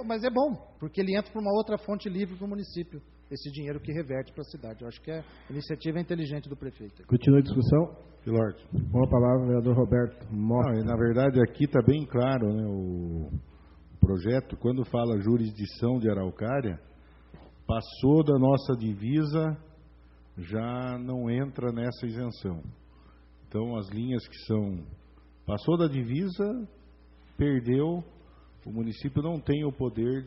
Speaker 11: mas é bom, porque ele entra por uma outra fonte livre para o município. esse dinheiro que reverte para a cidade. Eu acho que a iniciativa é inteligente do prefeito.
Speaker 1: Continua a discussão.
Speaker 6: Lorde.
Speaker 1: Com a palavra, o vereador Roberto Mota.
Speaker 6: Na verdade, aqui está bem claro, né, o projeto, quando fala jurisdição de Araucária, passou da nossa divisa, já não entra nessa isenção. Então, as linhas que são... Passou da divisa, perdeu, o município não tem o poder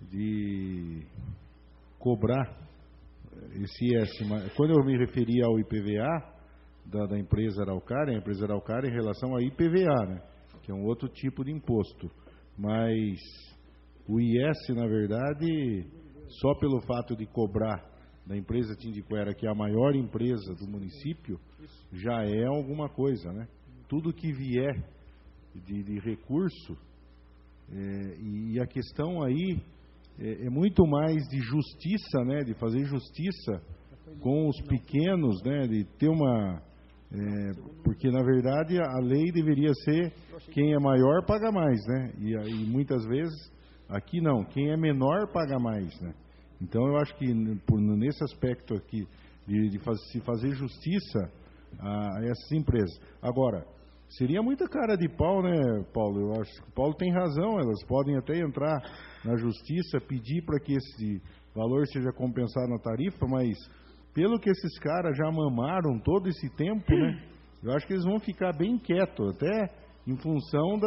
Speaker 6: de cobrar esse IS. Quando eu me referi ao IPVA da empresa Araucária, a empresa Araucária em relação à IPVA, né, que é um outro tipo de imposto. Mas o IS, na verdade, só pelo fato de cobrar da empresa Tindiquera, que é a maior empresa do município, já é alguma coisa, né? Tudo que vier de recurso, e a questão aí é muito mais de justiça, né? De fazer justiça com os pequenos, né? De ter uma... porque, na verdade, a lei deveria ser quem é maior paga mais, né? E muitas vezes, aqui não, quem é menor paga mais, né? Então, eu acho que nesse aspecto aqui, de se fazer justiça a essas empresas. Agora, seria muita cara de pau, né, Paulo? Eu acho que o Paulo tem razão, elas podem até entrar na justiça, pedir para que esse valor seja compensado na tarifa, mas pelo que esses caras já mamaram todo esse tempo, né, eu acho que eles vão ficar bem quietos, até em função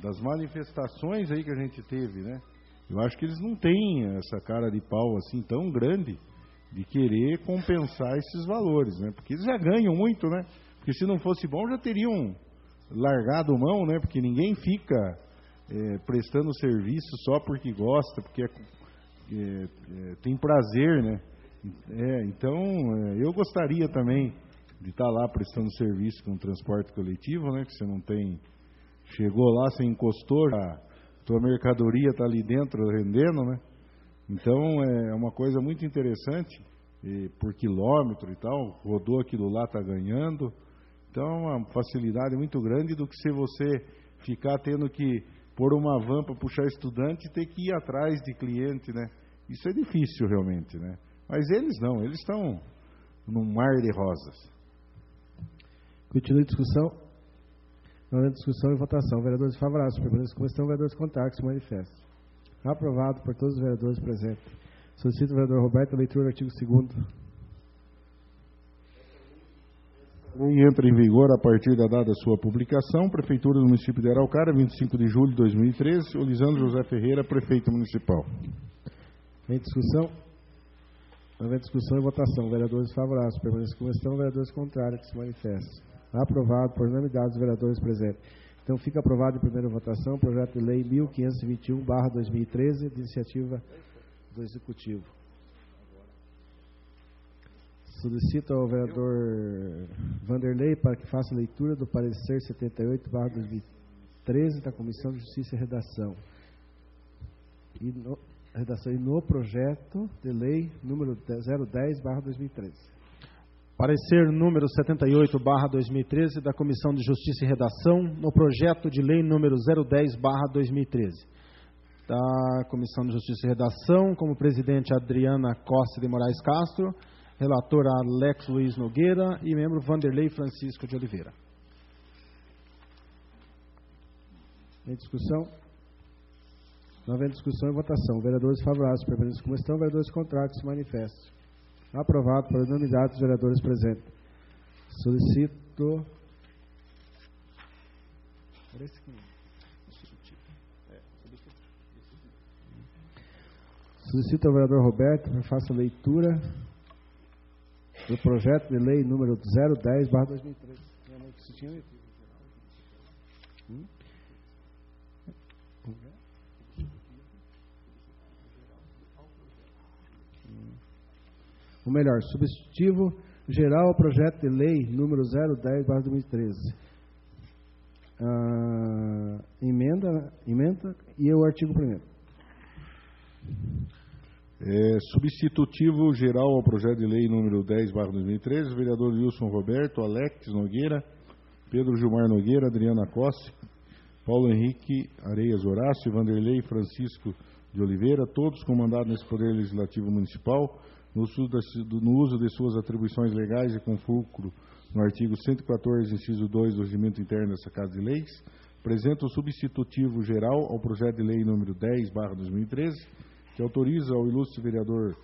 Speaker 6: das manifestações aí que a gente teve, né? Eu acho que eles não têm essa cara de pau assim tão grande de querer compensar esses valores, né? Porque eles já ganham muito, né? Porque se não fosse bom já teriam largado mão, né? Porque ninguém fica prestando serviço só porque gosta, porque tem prazer, né? Então, eu gostaria também de estar lá prestando serviço com o transporte coletivo, né? Que você não tem... Chegou lá, você encostou, já... Tua mercadoria está ali dentro rendendo, né? Então, é uma coisa muito interessante, por quilômetro e tal, rodou aquilo lá, está ganhando. Então, é uma facilidade muito grande do que se você ficar tendo que pôr uma van para puxar estudante e ter que ir atrás de cliente, né? Isso é difícil, realmente, né? Mas eles não, eles estão num mar de rosas.
Speaker 1: Continua a discussão. Não é discussão e votação. Vereadores favoráveis, permaneçam como estão. Vereadores contrários, se manifestam. Aprovado por todos os vereadores presentes. Solicito o vereador Roberto a leitura do artigo 2º.
Speaker 6: Lei entra em vigor a partir da data da sua publicação. Prefeitura do município de Araucária, 25 de julho de 2013. O Lisandro José Ferreira, prefeito municipal.
Speaker 1: Em discussão. Não é discussão e votação. Vereadores favoráveis, permaneçam como estão. Vereadores contrários, que se manifestem. Aprovado por unanimidade dos vereadores presentes. Então, fica aprovado em primeira votação o projeto de lei 1521/2013, de iniciativa do Executivo. Solicito ao vereador Vanderlei para que faça a leitura do parecer 78/2013 da Comissão de Justiça e Redação. E no projeto de lei número 010/2013.
Speaker 4: Parecer número 78/2013 da Comissão de Justiça e Redação no projeto de lei número 010/2013. Da Comissão de Justiça e Redação, como presidente Adriana Costa de Moraes Castro, relator Alex Luiz Nogueira e membro Vanderlei Francisco de Oliveira.
Speaker 1: Em discussão? Não havendo discussão e votação. Vereadores favoráveis, permaneçam como estão. Vereadores contrários, se manifestem. Aprovado por unanimidade dos vereadores presentes. Solicito... Solicito ao vereador Roberto que faça a leitura do projeto de lei número 010/2013. Você tinha lido? Ou melhor, substitutivo geral ao projeto de lei número 010/2013. Emenda e o artigo 1º.
Speaker 6: Substitutivo geral ao projeto de lei número 10/2013, vereador Wilson Roberto, Alex Nogueira, Pedro Gilmar Nogueira, Adriana Costa, Paulo Henrique Areias Horácio, Vanderlei Francisco de Oliveira, todos com mandato nesse Poder Legislativo Municipal, no uso de suas atribuições legais e com fulcro no artigo 114, inciso 2 do Regimento Interno dessa Casa de Leis, apresenta o substitutivo geral ao projeto de lei número 10/2013, que autoriza ao ilustre vereador,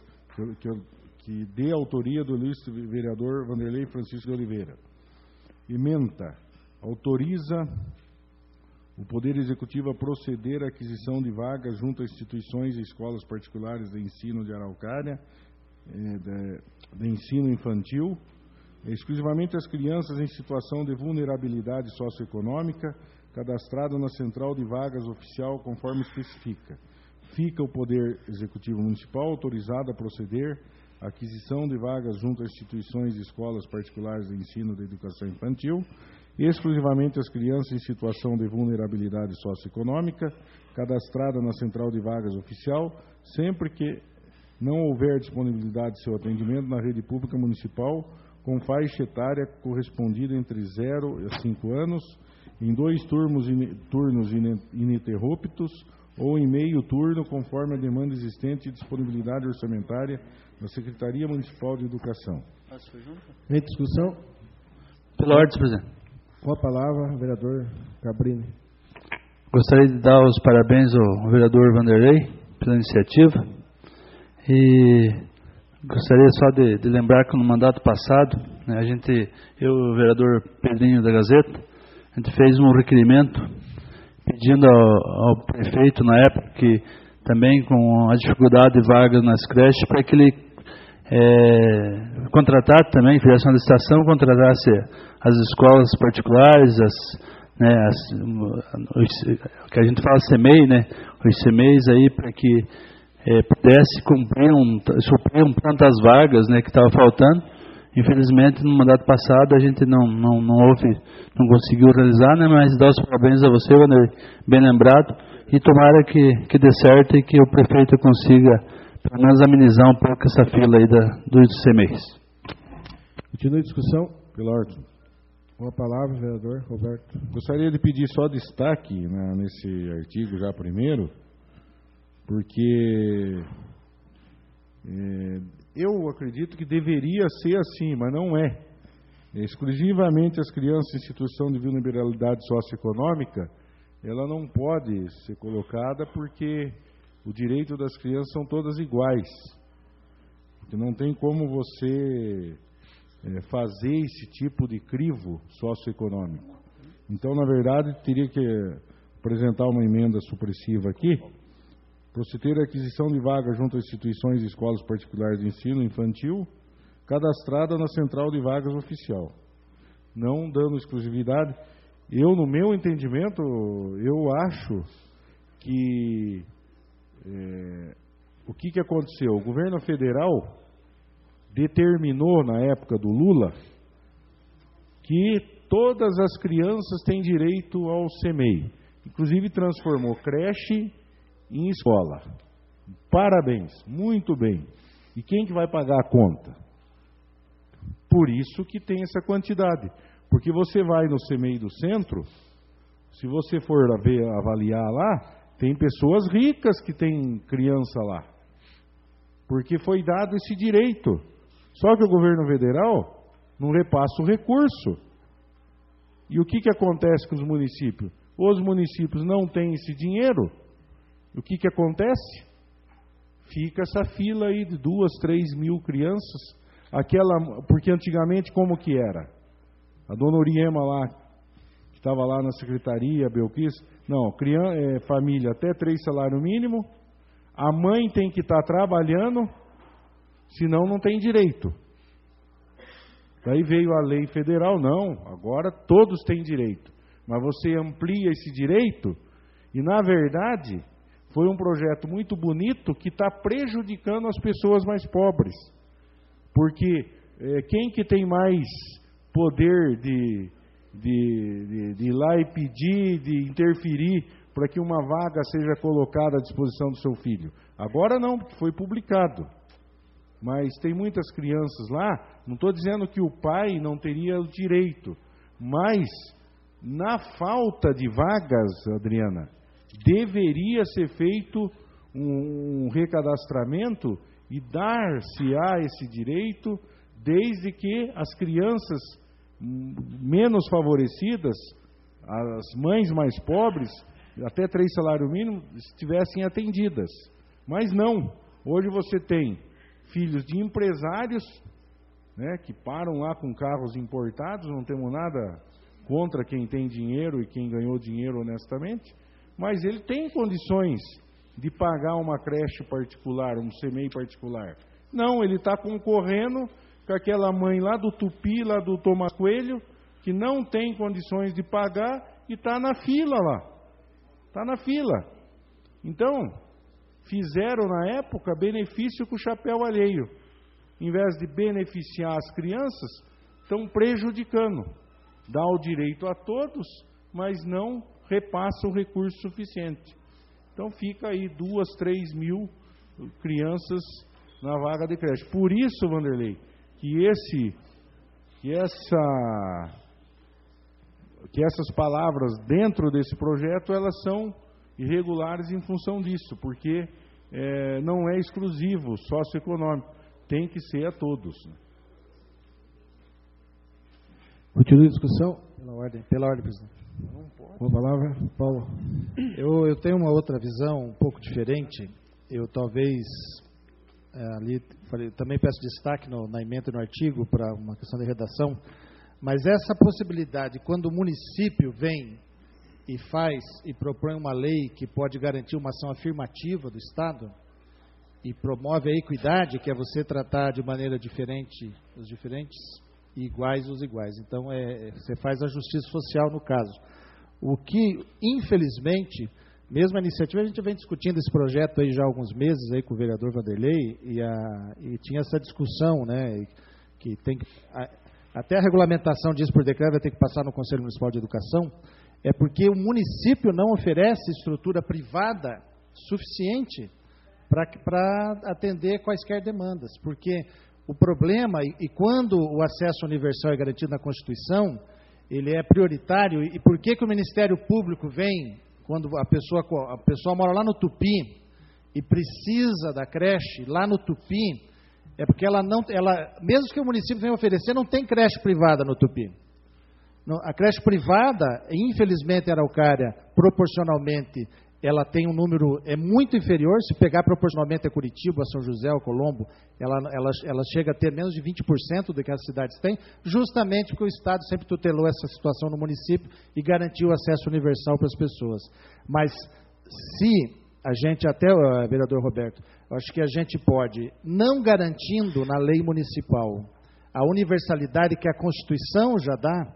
Speaker 6: que dê autoria do ilustre vereador Vanderlei Francisco de Oliveira. Ementa, autoriza o Poder Executivo a proceder à aquisição de vagas junto a instituições e escolas particulares de ensino de Araucária, de ensino infantil, exclusivamente as crianças em situação de vulnerabilidade socioeconômica, cadastrado na Central de Vagas Oficial, conforme especifica. Fica o Poder Executivo Municipal autorizado a proceder à aquisição de vagas junto a instituições e escolas particulares de ensino de educação infantil, exclusivamente as crianças em situação de vulnerabilidade socioeconômica, cadastrada na Central de Vagas Oficial, sempre que não houver disponibilidade de seu atendimento na rede pública municipal, com faixa etária correspondida entre 0 a 5 anos, em 2 turnos ininterruptos ou em meio turno, conforme a demanda existente e disponibilidade orçamentária da Secretaria Municipal de Educação.
Speaker 1: Em discussão?
Speaker 8: Pela ordem, presidente.
Speaker 1: Com a palavra, vereador Cabrini.
Speaker 8: Gostaria de dar os parabéns ao vereador Vanderlei pela iniciativa e gostaria só de lembrar que no mandato passado, né, eu e o vereador Pedrinho da Gazeta, a gente fez um requerimento pedindo ao prefeito, na época, que também com a dificuldade de vagas nas creches, para que ele contratasse também, filiação da estação, contratasse as escolas particulares, que a gente fala CEMEI, né, os CEMEIs aí, para que pudesse suprir tantas vagas, né, que estava faltando. Infelizmente, no mandato passado, a gente não conseguiu realizar, né, mas dá os parabéns a você, Wander, bem lembrado, e tomara que dê certo e que o prefeito consiga, pelo menos, amenizar um pouco essa fila aí dos CMEs.
Speaker 1: Continua a discussão. Pela ordem. Com a palavra, vereador Roberto.
Speaker 6: Gostaria de pedir só destaque nesse artigo já primeiro, porque eu acredito que deveria ser assim, mas não é. Exclusivamente as crianças em situação de vulnerabilidade socioeconômica, ela não pode ser colocada porque o direito das crianças são todas iguais. Porque não tem como você fazer esse tipo de crivo socioeconômico. Então, na verdade, teria que apresentar uma emenda supressiva aqui, proceder à aquisição de vagas junto a instituições e escolas particulares de ensino infantil, cadastrada na Central de Vagas Oficial, não dando exclusividade. No meu entendimento, eu acho que o que aconteceu? O governo federal determinou, na época do Lula, que todas as crianças têm direito ao CEMEI. Inclusive transformou creche em escola. Parabéns, muito bem. E quem que vai pagar a conta? Por isso que tem essa quantidade. Porque você vai no CEMEI do centro, se você for avaliar lá, tem pessoas ricas que têm criança lá. Porque foi dado esse direito. Só que o governo federal não repassa o recurso. E o que acontece com os municípios? Os municípios não têm esse dinheiro. O que acontece? Fica essa fila aí de 2, 3 mil crianças. Porque antigamente como que era? A dona Oriema lá, que estava lá na secretaria, Belquis, não, família até 3 salários mínimo, a mãe tem que estar trabalhando, senão não tem direito. Daí veio a lei federal, não, agora todos têm direito. Mas você amplia esse direito e, na verdade, foi um projeto muito bonito que está prejudicando as pessoas mais pobres. Porque quem que tem mais poder de ir lá e pedir, de interferir para que uma vaga seja colocada à disposição do seu filho? Agora não, porque foi publicado. Mas tem muitas crianças lá, não estou dizendo que o pai não teria o direito, mas na falta de vagas, Adriana, deveria ser feito um recadastramento e dar-se-á esse direito, desde que as crianças menos favorecidas, as mães mais pobres, até 3 salários mínimos, estivessem atendidas. Mas não. Hoje você tem filhos de empresários, né, que param lá com carros importados, não temos nada contra quem tem dinheiro e quem ganhou dinheiro honestamente, mas ele tem condições de pagar uma creche particular, um CMEI particular. Não, ele está concorrendo com aquela mãe lá do Tupi, lá do Tomás Coelho, que não tem condições de pagar e está na fila lá. Está na fila. Então, fizeram na época benefício com o chapéu alheio. Em vez de beneficiar as crianças, estão prejudicando. Dá o direito a todos, mas não repassa o recurso suficiente. Então fica aí 2, 3 mil crianças na vaga de creche. Por isso, Vanderlei, que essas palavras dentro desse projeto, elas são irregulares em função disso, porque não é exclusivo, socioeconômico, tem que ser a todos.
Speaker 1: Continua a discussão?
Speaker 11: Pela ordem, presidente.
Speaker 1: Com a palavra, Paulo.
Speaker 11: Eu tenho uma outra visão um pouco diferente. Eu talvez ali também peço destaque na emenda e no artigo para uma questão de redação, mas essa possibilidade, quando o município vem e faz e propõe uma lei que pode garantir uma ação afirmativa do Estado e promove a equidade, que é você tratar de maneira diferente os diferentes e iguais os iguais. Então, você faz a justiça social no caso. O que, infelizmente, mesmo a iniciativa, a gente vem discutindo esse projeto aí já há alguns meses aí com o vereador Vanderlei e tinha essa discussão, né, que tem que, até a regulamentação disso por decreto vai ter que passar no Conselho Municipal de Educação, é porque o município não oferece estrutura privada suficiente para atender quaisquer demandas, porque o problema, e quando o acesso universal é garantido na Constituição, ele é prioritário. E por que o Ministério Público vem, quando a pessoa mora lá no Tupi e precisa da creche lá no Tupi, é porque mesmo que o município venha oferecer, não tem creche privada no Tupi. A creche privada, infelizmente, Araucária, proporcionalmente, ela tem um número muito inferior. Se pegar proporcionalmente a Curitiba, a São José, o Colombo, ela chega a ter menos de 20% do que as cidades têm, justamente porque o Estado sempre tutelou essa situação no município e garantiu acesso universal para as pessoas. Mas se a gente, até, vereador Roberto, eu acho que a gente pode, não garantindo na lei municipal a universalidade que a Constituição já dá,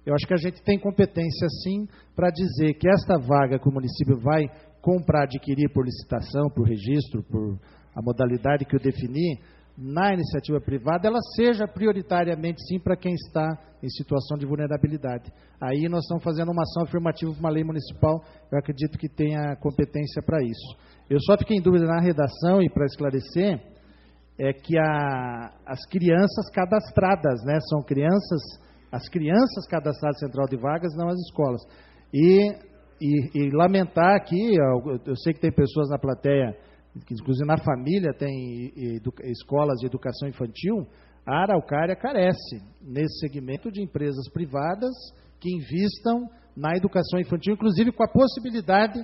Speaker 11: eu acho que a gente tem competência, sim, para dizer que esta vaga que o município vai comprar, adquirir por licitação, por registro, por a modalidade que o definir, na iniciativa privada, ela seja prioritariamente, sim, para quem está em situação de vulnerabilidade. Aí nós estamos fazendo uma ação afirmativa para uma lei municipal, eu acredito que tenha competência para isso. Eu só fiquei em dúvida na redação, e para esclarecer, é que as crianças cadastradas, né, são as crianças cadastradas na Central de Vagas, não as escolas. E lamentar aqui, eu sei que tem pessoas na plateia, que inclusive na família tem escolas de educação infantil, a Araucária carece, nesse segmento, de empresas privadas que invistam na educação infantil, inclusive com a possibilidade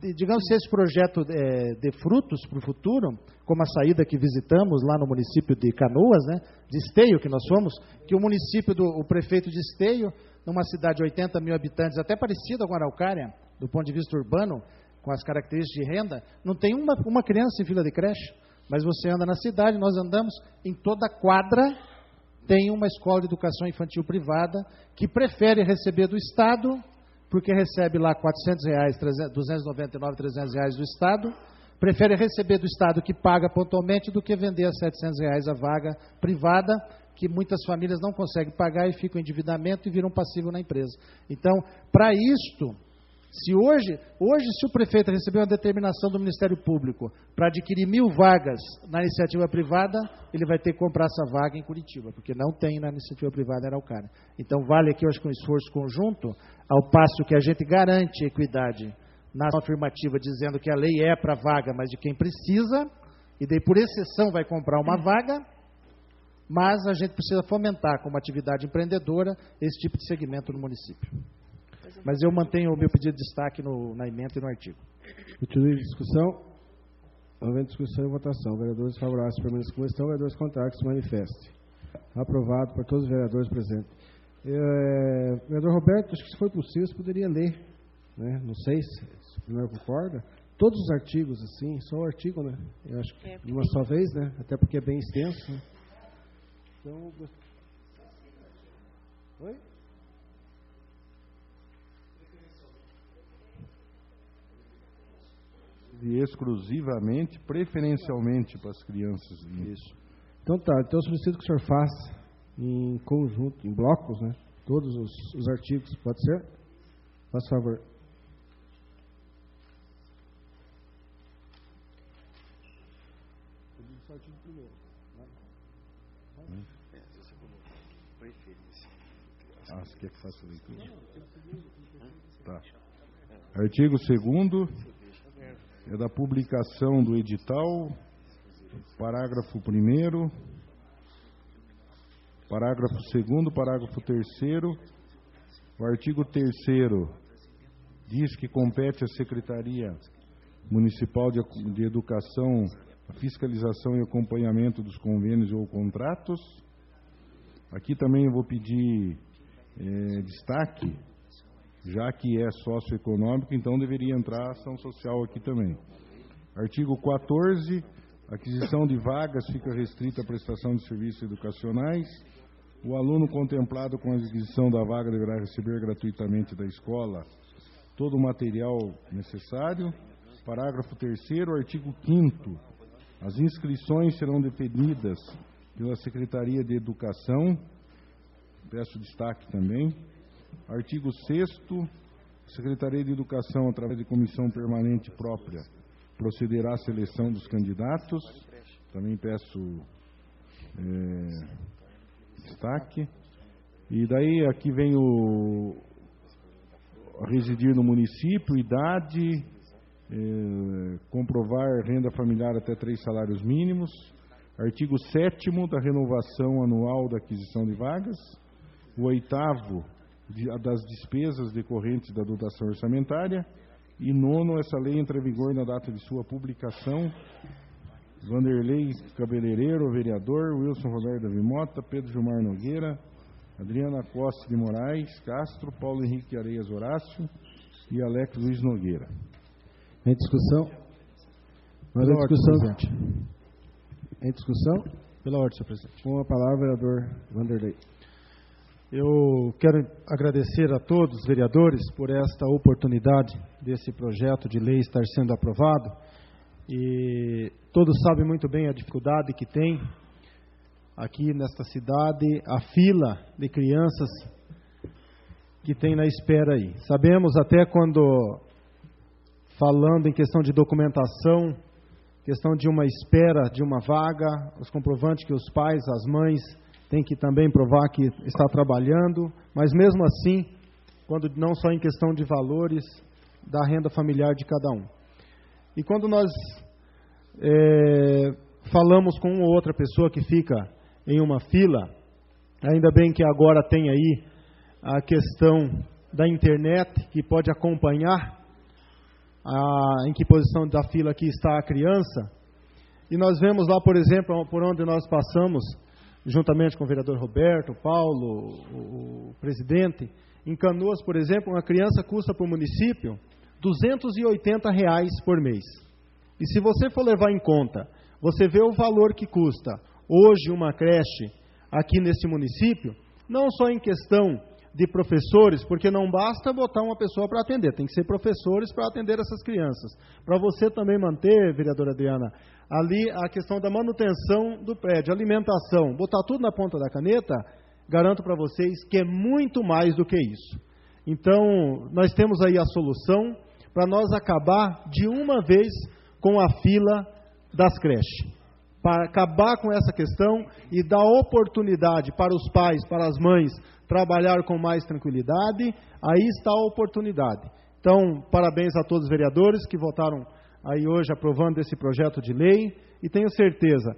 Speaker 11: de, digamos, se esse projeto dê frutos para o futuro, como a saída que visitamos lá no município de Canoas, né, de Esteio, que nós fomos, que o prefeito de Esteio, numa cidade de 80 mil habitantes, até parecida com a Araucária, do ponto de vista urbano, com as características de renda, não tem uma criança em fila de creche, mas você anda na cidade, nós andamos, em toda quadra tem uma escola de educação infantil privada que prefere receber do Estado, porque recebe lá R$400, 299, R$300 do Estado, prefere receber do Estado, que paga pontualmente, do que vender a R$700 a vaga privada, que muitas famílias não conseguem pagar e ficam em endividamento e viram passivo na empresa. Então, para isto, se hoje se o prefeito receber uma determinação do Ministério Público para adquirir 1.000 vagas na iniciativa privada, ele vai ter que comprar essa vaga em Curitiba, porque não tem na iniciativa privada em Araucária. Então, vale aqui, eu acho que um esforço conjunto, ao passo que a gente garante equidade na afirmativa dizendo que a lei é para vaga, mas de quem precisa, e daí por exceção vai comprar uma vaga, mas a gente precisa fomentar como atividade empreendedora esse tipo de segmento no município. Mas eu mantenho o meu pedido de destaque na emenda e no artigo.
Speaker 1: Continue a discussão. Havendo discussão e votação. Vereadores favoráveis permaneçam como estão, vereadores contrários se manifestem. Aprovado por todos os vereadores presentes. Vereador Roberto, acho que se for possível, você poderia ler, né? Não sei se o senhor concorda. Todos os artigos, assim, só o artigo, né? Eu acho que de uma só vez, né? Até porque é bem extenso, né? Então, oi?
Speaker 6: E exclusivamente, preferencialmente para as crianças.
Speaker 1: Isso. Então tá, então eu solicito que o senhor faça em conjunto, em blocos, né? Todos os artigos, pode ser? Faça favor.
Speaker 6: Você quer que faça a leitura? Tá. Artigo 2º é da publicação do edital, parágrafo 1º, parágrafo 2º, parágrafo 3º. O artigo 3º diz que compete à Secretaria Municipal de Educação a fiscalização e acompanhamento dos convênios ou contratos. Aqui também eu vou pedir destaque, já que é socioeconômico, então deveria entrar ação social aqui também. Artigo 14, aquisição de vagas fica restrita à prestação de serviços educacionais. O aluno contemplado com a aquisição da vaga deverá receber gratuitamente da escola todo o material necessário. Parágrafo 3º, artigo 5º, as inscrições serão definidas pela Secretaria de Educação. Peço destaque também. Artigo 6º, Secretaria de Educação, através de comissão permanente própria, procederá à seleção dos candidatos. Também peço destaque. E daí aqui vem o residir no município, idade, comprovar renda familiar até 3 salários mínimos. Artigo 7º da renovação anual da aquisição de vagas. O 8º das despesas decorrentes da dotação orçamentária. E 9º, essa lei entra em vigor na data de sua publicação. Vanderlei Cabeleireiro, vereador, Wilson Roberto Davi Mota, Pedro Gilmar Nogueira, Adriana Costa de Moraes Castro, Paulo Henrique Areias Horácio e Alex Luiz Nogueira.
Speaker 1: Em discussão? Mas em discussão. Em discussão?
Speaker 4: Pela ordem, senhor presidente.
Speaker 1: Com a palavra, vereador Vanderlei.
Speaker 4: Eu quero agradecer a todos os vereadores por esta oportunidade desse projeto de lei estar sendo aprovado. E todos sabem muito bem a dificuldade que tem aqui nesta cidade, a fila de crianças que tem na espera aí. Sabemos até quando, falando em questão de documentação, questão de uma espera de uma vaga, os comprovantes que os pais, as mães, têm que também provar que está trabalhando, mas mesmo assim, quando não só em questão de valores da renda familiar de cada um. E quando nós falamos com uma ou outra pessoa que fica em uma fila, ainda bem que agora tem aí a questão da internet, que pode acompanhar em que posição da fila aqui está a criança. E nós vemos lá, por exemplo, por onde nós passamos, juntamente com o vereador Roberto, Paulo, o presidente, em Canoas, por exemplo, uma criança custa para o município R$280 por mês. E se você for levar em conta, você vê o valor que custa hoje uma creche aqui nesse município, não só em questão de professores, porque não basta botar uma pessoa para atender, tem que ser professores para atender essas crianças. Para você também manter, vereadora Adriana, ali a questão da manutenção do prédio, alimentação, botar tudo na ponta da caneta, garanto para vocês que é muito mais do que isso. Então, nós temos aí a solução para nós acabar de uma vez com a fila das creches. Para acabar com essa questão e dar oportunidade para os pais, para as mães, trabalhar com mais tranquilidade, aí está a oportunidade. Então, parabéns a todos os vereadores que votaram aí hoje aprovando esse projeto de lei, e tenho certeza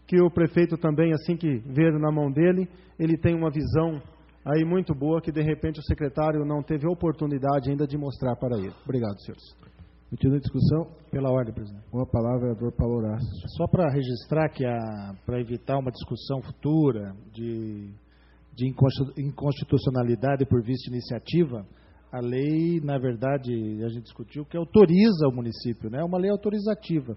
Speaker 4: que o prefeito também, assim que ver na mão dele, ele tem uma visão aí muito boa que, de repente, o secretário não teve oportunidade ainda de mostrar para ele. Obrigado, senhores.
Speaker 1: Continua a discussão.
Speaker 11: Pela ordem, presidente.
Speaker 1: Com a palavra, vereador Paulo Horácio.
Speaker 11: Só para registrar que, para evitar uma discussão futura de inconstitucionalidade por vista de iniciativa, a lei, na verdade, a gente discutiu que autoriza o município, né? É uma lei autorizativa.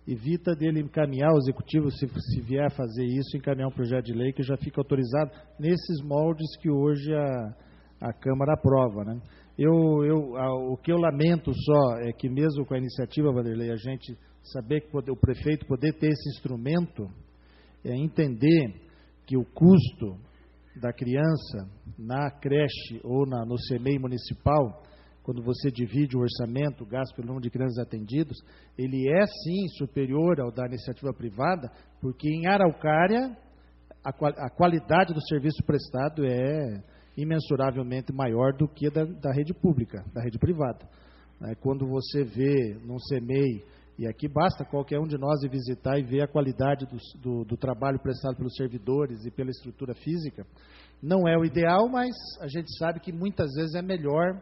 Speaker 11: Evita dele encaminhar o executivo, se vier fazer isso, encaminhar um projeto de lei que já fica autorizado nesses moldes que hoje a Câmara aprova, né? O que eu lamento só é que mesmo com a iniciativa, Vanderlei, a gente saber que o prefeito poder ter esse instrumento, é entender que o custo da criança na creche ou no CMEI municipal, quando você divide o orçamento, o gasto pelo número de crianças atendidos, ele é sim superior ao da iniciativa privada, porque em Araucária a qualidade do serviço prestado é imensuravelmente maior do que da rede pública, da rede privada. Quando você vê num CMEI, e aqui basta qualquer um de nós ir visitar e ver a qualidade do trabalho prestado pelos servidores e pela estrutura física, não é o ideal, mas a gente sabe que muitas vezes é melhor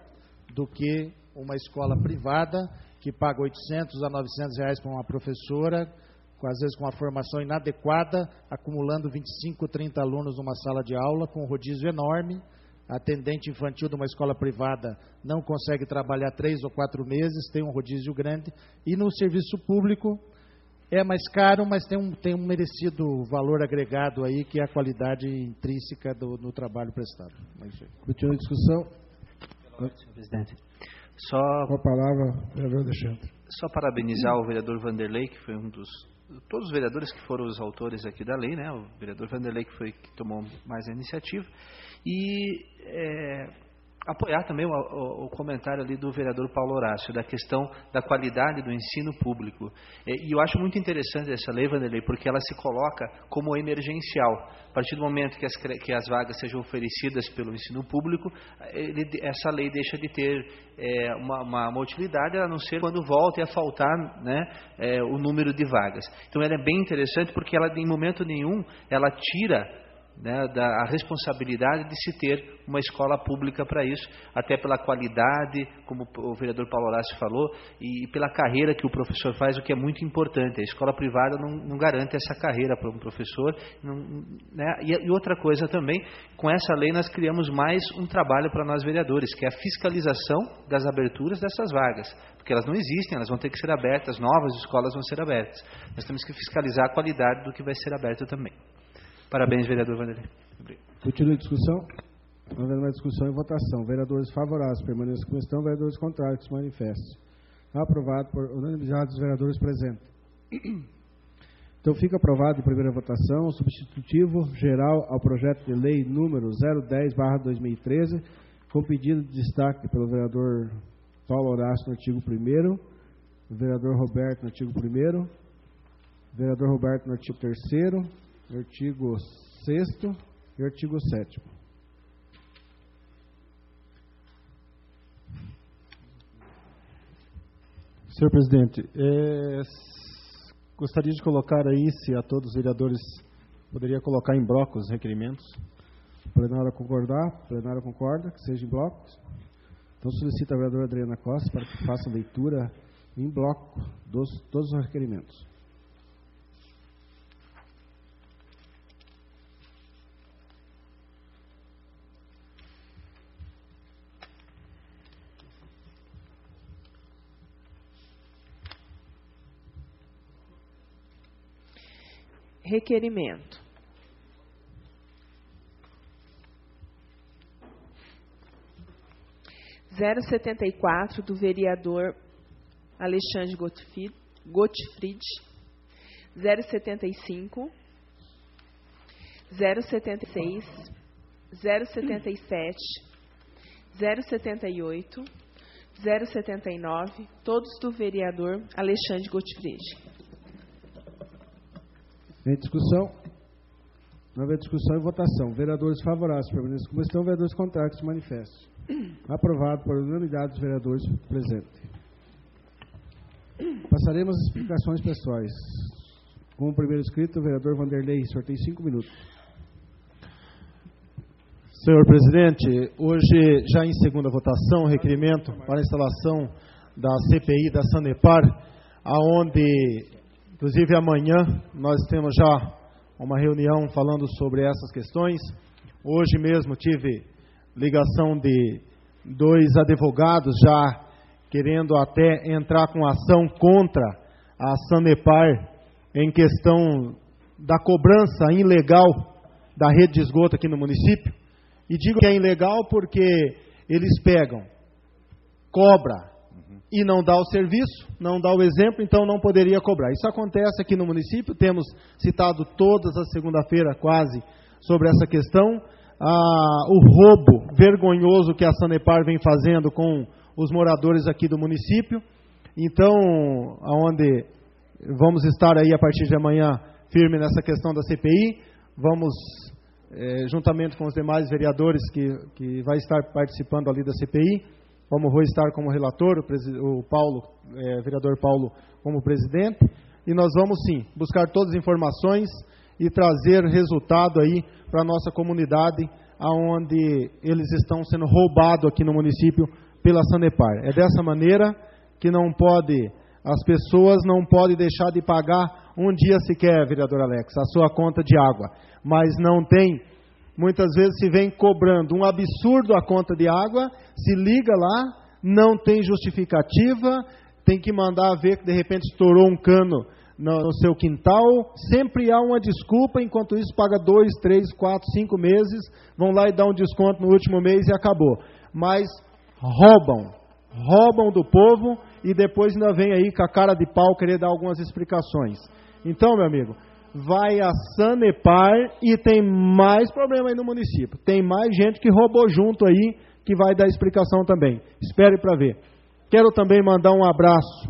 Speaker 11: do que uma escola privada que paga 800 a 900 reais para uma professora, às vezes com uma formação inadequada, acumulando 25, 30 alunos numa sala de aula, com um rodízio enorme. A atendente infantil de uma escola privada não consegue trabalhar 3 ou 4 meses, tem um rodízio grande. E no serviço público é mais caro, mas tem um merecido valor agregado aí, que é a qualidade intrínseca no trabalho prestado.
Speaker 1: Continua a discussão.
Speaker 9: Senhor presidente.
Speaker 1: Com a palavra, vereador Alexandre.
Speaker 9: Só parabenizar o vereador Vanderlei, que foi todos os vereadores que foram os autores aqui da lei, né? O vereador Vanderlei que tomou mais a iniciativa, e apoiar também o comentário ali do vereador Paulo Horácio, da questão da qualidade do ensino público. E eu acho muito interessante essa lei, Vanderlei, porque ela se coloca como emergencial. A partir do momento que as vagas sejam oferecidas pelo ensino público, essa lei deixa de ter uma utilidade, a não ser quando volte a faltar, né, o número de vagas. Então ela é bem interessante porque ela, em momento nenhum, ela tira, né, a responsabilidade de se ter uma escola pública para isso, até pela qualidade, como o vereador Paulo Horácio falou, e pela carreira que o professor faz, o que é muito importante. A escola privada não garante essa carreira para um professor, né? E outra coisa também, com essa lei nós criamos mais um trabalho para nós vereadores, que é a fiscalização das aberturas dessas vagas, porque elas não existem, elas vão ter que ser abertas, novas escolas vão ser abertas. Nós temos que fiscalizar a qualidade do que vai ser aberto também. Parabéns, vereador Vanderlei.
Speaker 1: Continua a discussão. Não havendo mais discussão e votação. Vereadores favoráveis permaneçam como estão, vereadores contrários que se manifestem. Aprovado por unanimidade dos vereadores presentes. Então fica aprovado em primeira votação o substitutivo geral ao projeto de lei número 010/2013, com pedido de destaque pelo vereador Paulo Horácio no artigo 1º, o vereador Roberto no artigo 1º, o vereador Roberto no artigo 3º, artigo 6º e artigo 7º.
Speaker 4: Senhor presidente, gostaria de colocar aí, se a todos os vereadores poderia colocar em bloco os requerimentos.
Speaker 1: O plenário concordar, o plenário concorda que seja em blocos. Então solicita a vereadora Adriana Costa para que faça a leitura em bloco todos os requerimentos.
Speaker 3: Requerimento. Zero 74 do vereador Alexandre Gottfried, 075, 076, 077, 078, 079, todos do vereador Alexandre Gottfried.
Speaker 1: Em discussão? Não haver discussão e votação. Vereadores favoráveis permaneçam como estão, vereadores contrários se manifestem. Aprovado por unanimidade dos vereadores presentes. Passaremos às explicações pessoais. Com o primeiro inscrito, o vereador Vanderlei. O senhor tem 5 minutos.
Speaker 4: Senhor presidente, hoje, já em segunda votação, requerimento para a instalação da CPI da Sanepar, aonde, inclusive amanhã, nós temos já uma reunião falando sobre essas questões. Hoje mesmo tive ligação de 2 advogados já querendo até entrar com ação contra a Sanepar em questão da cobrança ilegal da rede de esgoto aqui no município. E digo que é ilegal porque eles pegam, cobra e não dá o serviço, não dá o exemplo, então não poderia cobrar. Isso acontece aqui no município, temos citado todas as segunda-feira quase sobre essa questão. O roubo vergonhoso que a Sanepar vem fazendo com os moradores aqui do município. Então, aonde vamos estar aí a partir de amanhã firme nessa questão da CPI, vamos, juntamente com os demais vereadores que vai estar participando ali da CPI, como vou estar como relator, o Paulo, vereador Paulo como presidente, e nós vamos sim buscar todas as informações e trazer resultado aí para a nossa comunidade, aonde eles estão sendo roubados aqui no município pela Sanepar. É dessa maneira que não pode, as pessoas não podem deixar de pagar um dia sequer, vereador Alex, a sua conta de água, mas não tem, muitas vezes se vem cobrando um absurdo a conta de água, se liga lá, não tem justificativa, tem que mandar ver que de repente estourou um cano no seu quintal, sempre há uma desculpa, enquanto isso paga 2, 3, 4, 5 meses, vão lá e dão um desconto no último mês e acabou. Mas roubam do povo e depois ainda vem aí com a cara de pau querer dar algumas explicações. Então, meu amigo, vai a Sanepar e tem mais problema aí no município. Tem mais gente que roubou junto aí, que vai dar explicação também. Espere para ver. Quero também mandar um abraço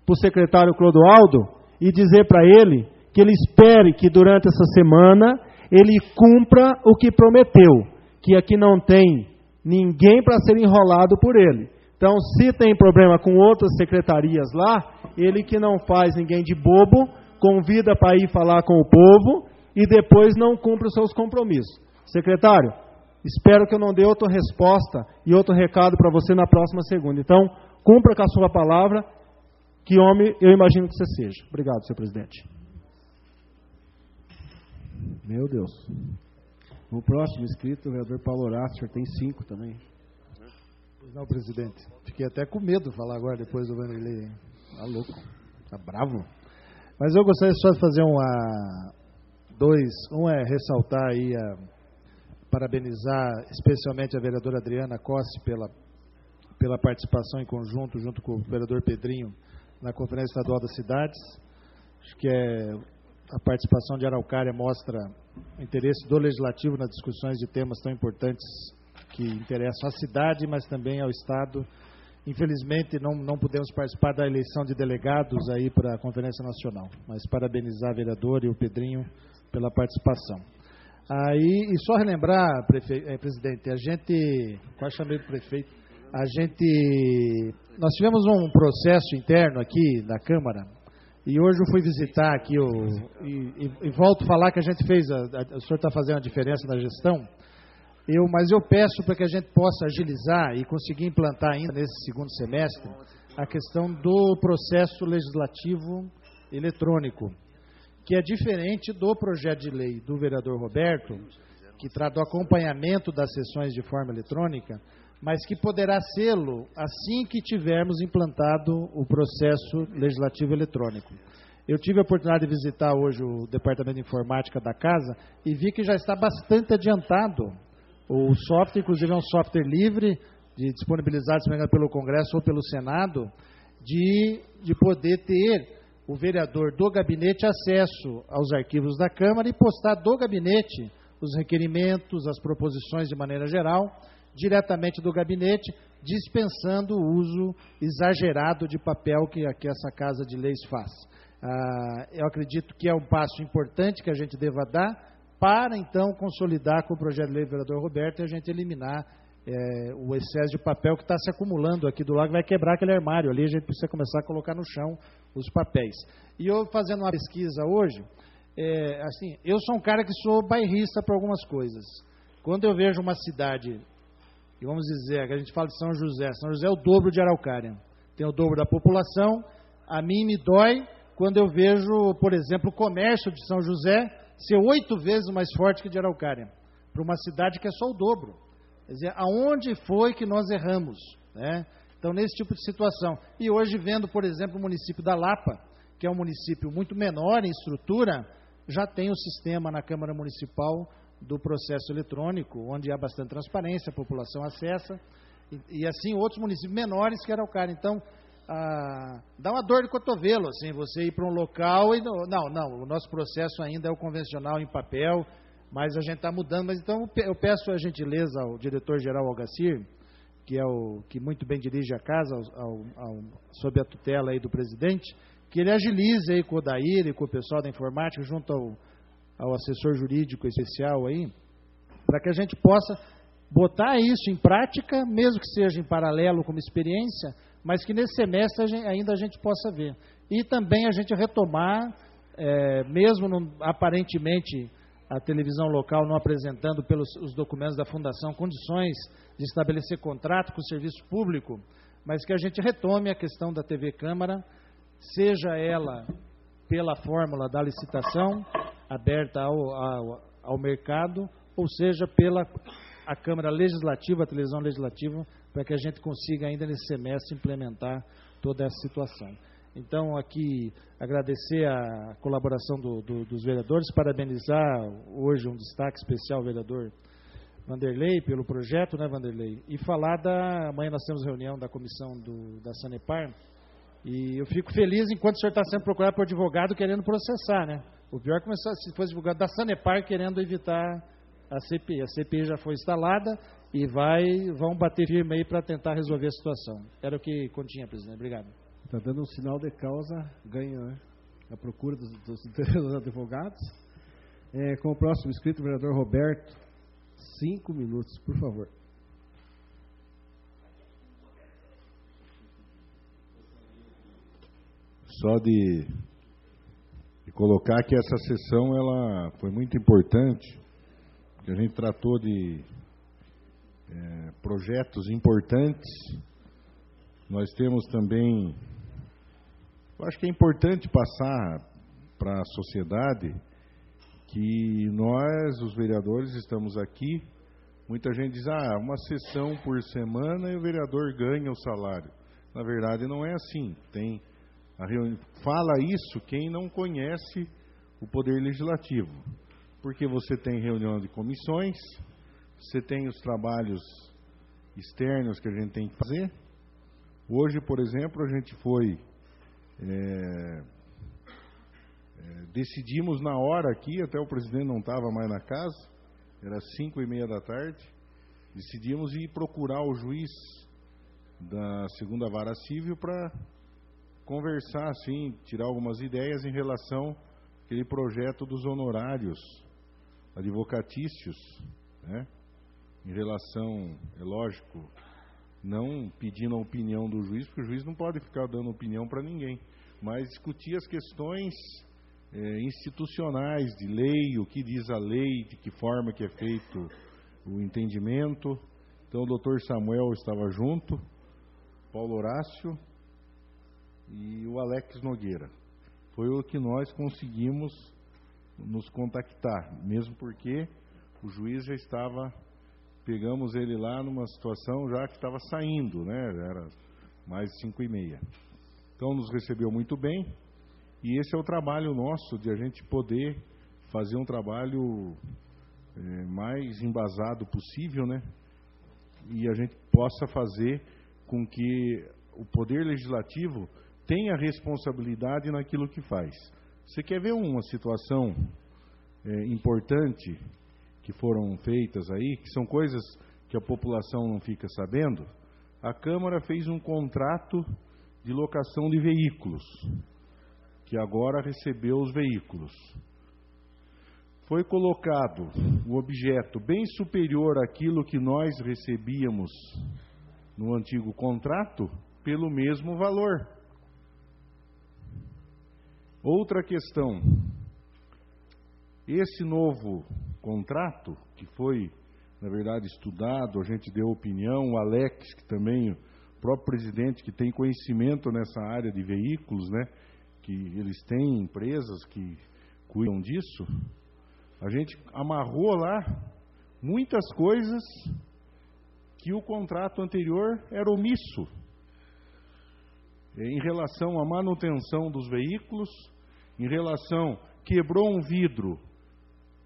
Speaker 4: para o secretário Clodoaldo e dizer para ele que ele espere que durante essa semana ele cumpra o que prometeu, que aqui não tem ninguém para ser enrolado por ele. Então, se tem problema com outras secretarias lá, ele que não faz ninguém de bobo, convida para ir falar com o povo e depois não cumpre os seus compromissos. Secretário, espero que eu não dê outra resposta e outro recado para você na próxima segunda. Então, cumpra com a sua palavra, que homem eu imagino que você seja. Obrigado, senhor presidente.
Speaker 1: Meu Deus. O próximo inscrito, o vereador Paulo Horácio, o senhor tem 5 também.
Speaker 11: Pois não, presidente. Fiquei até com medo de falar agora, depois do Vanderlei. Tá louco, tá bravo. Mas eu gostaria só de fazer um é ressaltar aí, parabenizar especialmente a vereadora Adriana Cosse pela participação em conjunto, junto com o vereador Pedrinho, na Conferência Estadual das Cidades. Acho que a participação de Araucária mostra o interesse do Legislativo nas discussões de temas tão importantes que interessam à cidade, mas também ao Estado. Infelizmente, não pudemos participar da eleição de delegados aí para a Conferência Nacional, mas parabenizar a vereadora e o Pedrinho pela participação. Aí, e só relembrar, presidente, a gente, quase chamei do prefeito, nós tivemos um processo interno aqui na Câmara, e hoje eu fui visitar aqui, e volto a falar que a gente fez, o senhor está fazendo a diferença na gestão, mas eu peço para que a gente possa agilizar e conseguir implantar ainda nesse segundo semestre a questão do processo legislativo eletrônico, que é diferente do projeto de lei do vereador Roberto, que trata do acompanhamento das sessões de forma eletrônica, mas que poderá sê-lo assim que tivermos implantado o processo legislativo eletrônico. Eu tive a oportunidade de visitar hoje o Departamento de Informática da Casa e vi que já está bastante adiantado. O software, inclusive, é um software livre, disponibilizado, se não me engano, pelo Congresso ou pelo Senado, de poder ter o vereador do gabinete acesso aos arquivos da Câmara e postar do gabinete os requerimentos, as proposições de maneira geral, diretamente do gabinete, dispensando o uso exagerado de papel que essa Casa de Leis faz. Eu acredito que é um passo importante que a gente deva dar para, então, consolidar com o projeto de lei do vereador Roberto e a gente eliminar o excesso de papel que está se acumulando aqui do lado, vai quebrar aquele armário ali, a gente precisa começar a colocar no chão os papéis. E eu fazendo uma pesquisa hoje, assim, eu sou um cara que sou bairrista para algumas coisas. Quando eu vejo uma cidade, e vamos dizer, que a gente fala de São José é o dobro de Araucária, tem o dobro da população, a mim me dói quando eu vejo, por exemplo, o comércio de São José ser 8 vezes mais forte que de Araucária, para uma cidade que é só o dobro. Quer dizer, aonde foi que nós erramos, né? Então, nesse tipo de situação. E hoje, vendo, por exemplo, o município da Lapa, que é um município muito menor em estrutura, já tem o sistema na Câmara Municipal do processo eletrônico, onde há bastante transparência, a população acessa, e assim outros municípios menores que Araucária. Então, dá uma dor de cotovelo, assim, você ir para um local e... Não, o nosso processo ainda é o convencional em papel, mas a gente está mudando. Mas então eu peço a gentileza ao diretor-geral Algacir, que é o que muito bem dirige a casa, sob a tutela aí do presidente, que ele agilize aí com o Odair e com o pessoal da informática, junto ao assessor jurídico especial aí, para que a gente possa botar isso em prática, mesmo que seja em paralelo como experiência, mas que nesse semestre ainda a gente possa ver. E também a gente retomar, mesmo aparentemente a televisão local não apresentando pelos os documentos da Fundação condições de estabelecer contrato com o serviço público, mas que a gente retome a questão da TV Câmara, seja ela pela fórmula da licitação aberta ao mercado, ou seja pela a Câmara Legislativa, a televisão legislativa, para que a gente consiga ainda nesse semestre implementar toda essa situação. Então, aqui, agradecer a colaboração dos vereadores, parabenizar hoje um destaque especial ao vereador Vanderlei pelo projeto, né, Vanderlei? E falar amanhã nós temos reunião da comissão da Sanepar, e eu fico feliz enquanto o senhor está sendo procurado por advogado querendo processar, né? O pior é começar, se fosse advogado da Sanepar querendo evitar a CPI. A CPI já foi instalada e vão bater firme aí para tentar resolver a situação. Era o que continha, presidente. Obrigado.
Speaker 1: Está dando um sinal de causa, ganha, né? A procura dos advogados. Com o próximo inscrito, o vereador Roberto. 5 minutos, por favor.
Speaker 6: Só de colocar que essa sessão ela foi muito importante, que a gente tratou de projetos importantes. Nós temos também, eu acho que é importante passar para a sociedade que nós, os vereadores, estamos aqui. Muita gente diz, uma sessão por semana e o vereador ganha o salário. Na verdade, não é assim. Tem a reunião, fala isso quem não conhece o Poder Legislativo. Porque você tem reunião de comissões, você tem os trabalhos externos que a gente tem que fazer. Hoje, por exemplo, a gente foi... decidimos na hora aqui, até o presidente não estava mais na casa, era 5:30 da tarde, decidimos ir procurar o juiz da 2ª Vara Civil para conversar, assim, tirar algumas ideias em relação àquele projeto dos honorários advocatícios, né? Em relação, é lógico, não pedindo a opinião do juiz, porque o juiz não pode ficar dando opinião para ninguém, mas discutir as questões institucionais de lei, o que diz a lei, de que forma que é feito o entendimento. Então o doutor Samuel estava junto, Paulo Horácio e o Alex Nogueira. Foi o que nós conseguimos nos contactar, mesmo porque o juiz já estava, pegamos ele lá numa situação já que estava saindo, né? Era mais de 5:30. Então nos recebeu muito bem. E esse é o trabalho nosso, de a gente poder fazer um trabalho mais embasado possível, né? E a gente possa fazer com que o Poder Legislativo tenha responsabilidade naquilo que faz. Você quer ver uma situação importante que foram feitas aí, que são coisas que a população não fica sabendo? A Câmara fez um contrato de locação de veículos, que agora recebeu os veículos. foi colocado o objeto bem superior àquilo que nós recebíamos no antigo contrato, pelo mesmo valor. Outra questão, esse novo contrato, que foi, na verdade, estudado, a gente deu opinião, o Alex, que também, o próprio presidente, que tem conhecimento nessa área de veículos, né, que eles têm empresas que cuidam disso, a gente amarrou lá muitas coisas que o contrato anterior era omisso. Em relação à manutenção dos veículos, em relação, quebrou um vidro,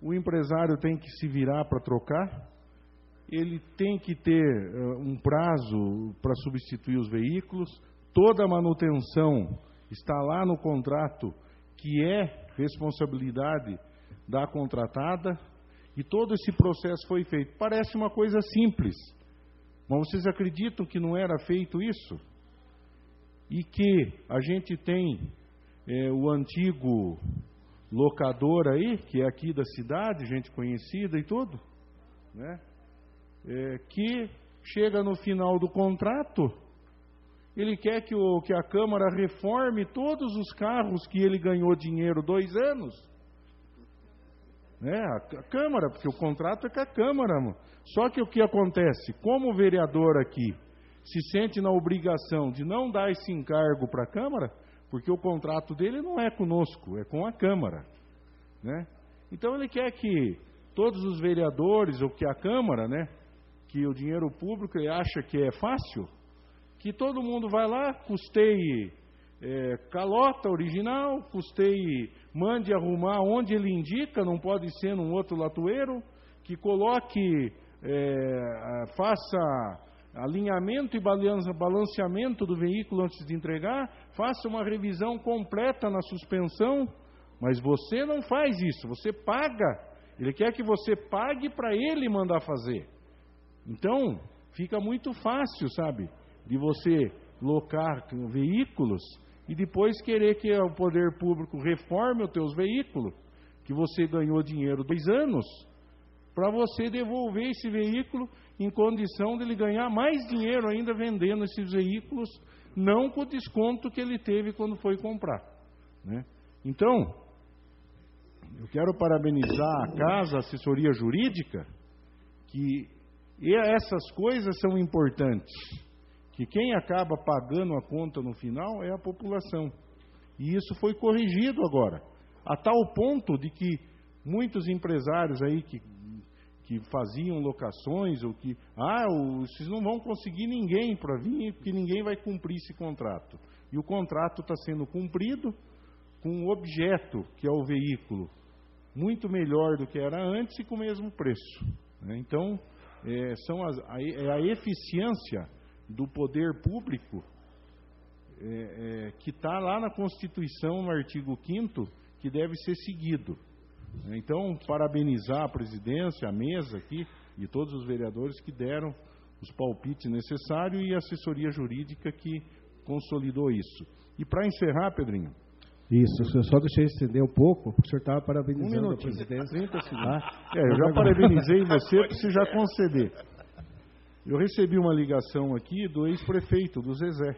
Speaker 6: o empresário tem que se virar para trocar, ele tem que ter um prazo para substituir os veículos, toda a manutenção está lá no contrato, que é responsabilidade da contratada, e todo esse processo foi feito. Parece uma coisa simples, mas vocês acreditam que não era feito isso? E que a gente tem o antigo locador aí, que é aqui da cidade, gente conhecida e tudo, né? Que chega no final do contrato, ele quer que a Câmara reforme todos os carros que ele ganhou dinheiro 2 anos. A Câmara, porque o contrato é com a Câmara. Mano. Só que o que acontece? Como o vereador aqui se sente na obrigação de não dar esse encargo para a Câmara, porque o contrato dele não é conosco, é com a Câmara. Né? Então ele quer que todos os vereadores, ou que a Câmara, né, que o dinheiro público ele acha que é fácil, que todo mundo vai lá, custeie calota original, custeie, mande arrumar onde ele indica, não pode ser num outro latoeiro, que coloque, faça alinhamento e balanceamento do veículo antes de entregar, faça uma revisão completa na suspensão, mas você não faz isso, você paga. Ele quer que você pague para ele mandar fazer. Então, fica muito fácil, sabe, de você locar veículos e depois querer que o poder público reforme os teus veículos, que você ganhou dinheiro 2 anos, para você devolver esse veículo em condição de ele ganhar mais dinheiro ainda vendendo esses veículos, não com o desconto que ele teve quando foi comprar. Né? Então, eu quero parabenizar a casa, a assessoria jurídica, que essas coisas são importantes, que quem acaba pagando a conta no final é a população. E isso foi corrigido agora, a tal ponto de que muitos empresários aí que faziam locações, ou que, vocês não vão conseguir ninguém para vir, porque ninguém vai cumprir esse contrato. E o contrato está sendo cumprido com um objeto, que é o veículo, muito melhor do que era antes e com o mesmo preço. Né? Então, a eficiência do poder público que está lá na Constituição, no artigo 5º, que deve ser seguido. Então, parabenizar a presidência, a mesa aqui, e todos os vereadores que deram os palpites necessários e a assessoria jurídica que consolidou isso. E para encerrar, Pedrinho...
Speaker 1: Isso, eu só deixei estender um pouco, porque o senhor estava parabenizando a presidência.
Speaker 6: 30 segundos. Eu já parabenizei você para você já conceder. Eu recebi uma ligação aqui do ex-prefeito, do Zezé.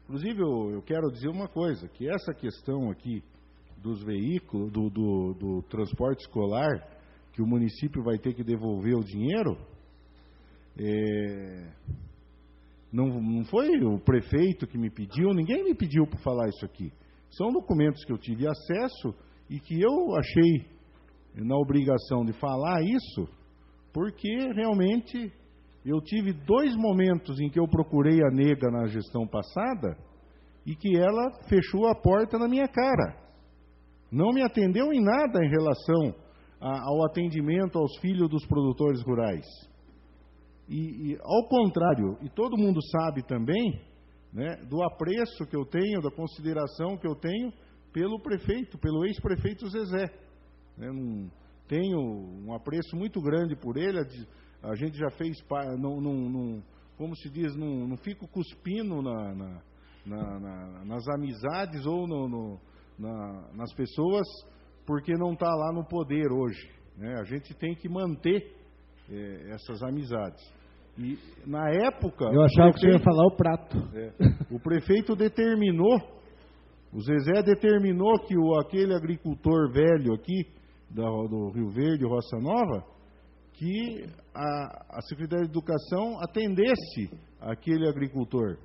Speaker 6: Inclusive, eu quero dizer uma coisa, que essa questão aqui dos veículos, do transporte escolar, que o município vai ter que devolver o dinheiro, não foi o prefeito que me pediu, ninguém me pediu para falar isso aqui. São documentos que eu tive acesso e que eu achei na obrigação de falar isso, porque realmente eu tive 2 momentos em que eu procurei a nega na gestão passada e que ela fechou a porta na minha cara. Não me atendeu em nada em relação ao atendimento aos filhos dos produtores rurais. E ao contrário, e todo mundo sabe também, né, do apreço que eu tenho, da consideração que eu tenho pelo prefeito, pelo ex-prefeito Zezé. Tenho um apreço muito grande por ele, a gente já fez, como se diz, não fico cuspindo nas amizades ou nas pessoas, porque não está lá no poder hoje, né? A gente tem que manter essas amizades. E, na época...
Speaker 1: Eu achava que você ia falar o prato.
Speaker 6: O prefeito determinou, o Zezé determinou que aquele agricultor velho aqui, do Rio Verde, Roça Nova, que a Secretaria de Educação atendesse aquele agricultor.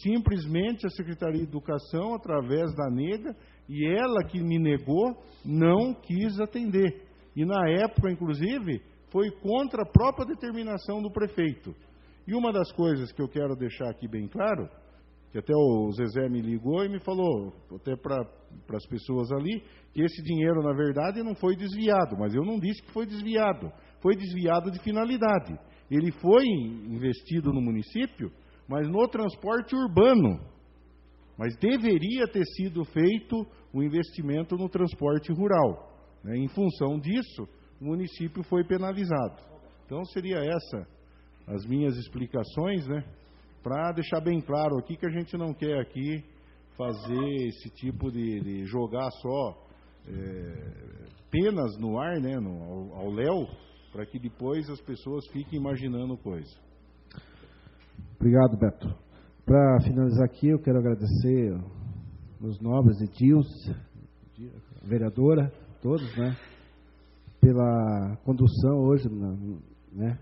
Speaker 6: Simplesmente a Secretaria de Educação, através da nega, e ela que me negou, não quis atender. E na época, inclusive, foi contra a própria determinação do prefeito. E uma das coisas que eu quero deixar aqui bem claro, que até o Zezé me ligou e me falou, até para as pessoas ali, que esse dinheiro, na verdade, não foi desviado, mas eu não disse que foi desviado. Foi desviado de finalidade. Ele foi investido no município, mas no transporte urbano. Mas deveria ter sido feito o investimento no transporte rural. Né? Em função disso, o município foi penalizado. Então, seria essa as minhas explicações, né? Para deixar bem claro aqui que a gente não quer aqui fazer esse tipo de jogar só penas no ar, né? Ao léu, para que depois as pessoas fiquem imaginando coisa.
Speaker 1: Obrigado, Beto. Para finalizar aqui, eu quero agradecer os nobres e tios, a vereadora, todos, né, pela condução hoje, né,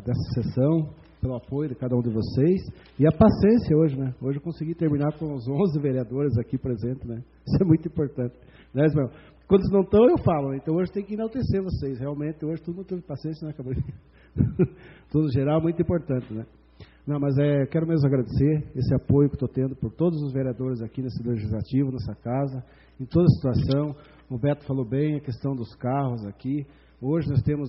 Speaker 1: dessa sessão, pelo apoio de cada um de vocês e a paciência hoje, né? Hoje eu consegui terminar com os 11 vereadores aqui presentes, né? Isso é muito importante, né, Ismael? Quando eles não estão, eu falo, então hoje tem que enaltecer vocês, realmente, hoje todo mundo teve paciência, né, Cabrinho? Tudo no geral, muito importante, né? Não, mas quero mesmo agradecer esse apoio que estou tendo por todos os vereadores aqui nesse legislativo, nessa casa, em toda a situação. O Beto falou bem a questão dos carros aqui. Hoje nós temos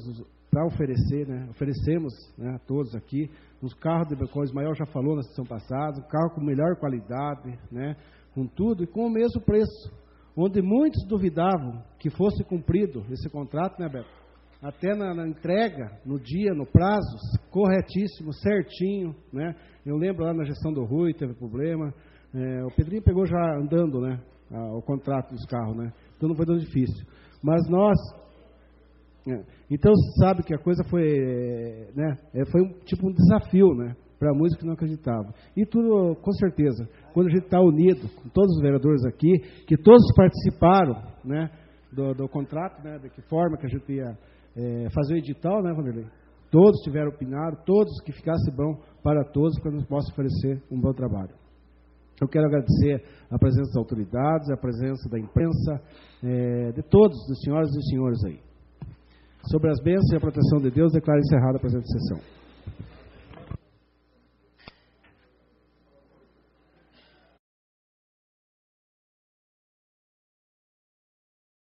Speaker 1: para oferecer, né? Oferecemos, né, a todos aqui, uns carros de como o Ismael já falou na sessão passada, um carro com melhor qualidade, né? Com tudo e com o mesmo preço, onde muitos duvidavam que fosse cumprido esse contrato, né, Beto? Até na entrega, no dia, no prazo, corretíssimo, certinho, né? Eu lembro lá na gestão do Rui, teve problema, o Pedrinho pegou já andando, né, o contrato dos carros, né? Então não foi tão difícil. Mas nós... Então, sabe que a coisa foi, né, foi tipo um desafio, né, para muitos que não acreditavam. E tudo, com certeza, quando a gente está unido, com todos os vereadores aqui, que todos participaram, né, do contrato, né, de que forma que a gente ia fazer o edital, né, Vanderlei? Todos tiveram opinado, todos que ficasse bom para todos, para que nós possamos oferecer um bom trabalho. Eu quero agradecer a presença das autoridades, a presença da imprensa, de todos, dos senhoras e dos senhores aí. Sobre as bênçãos e a proteção de Deus, declaro encerrada a presente sessão.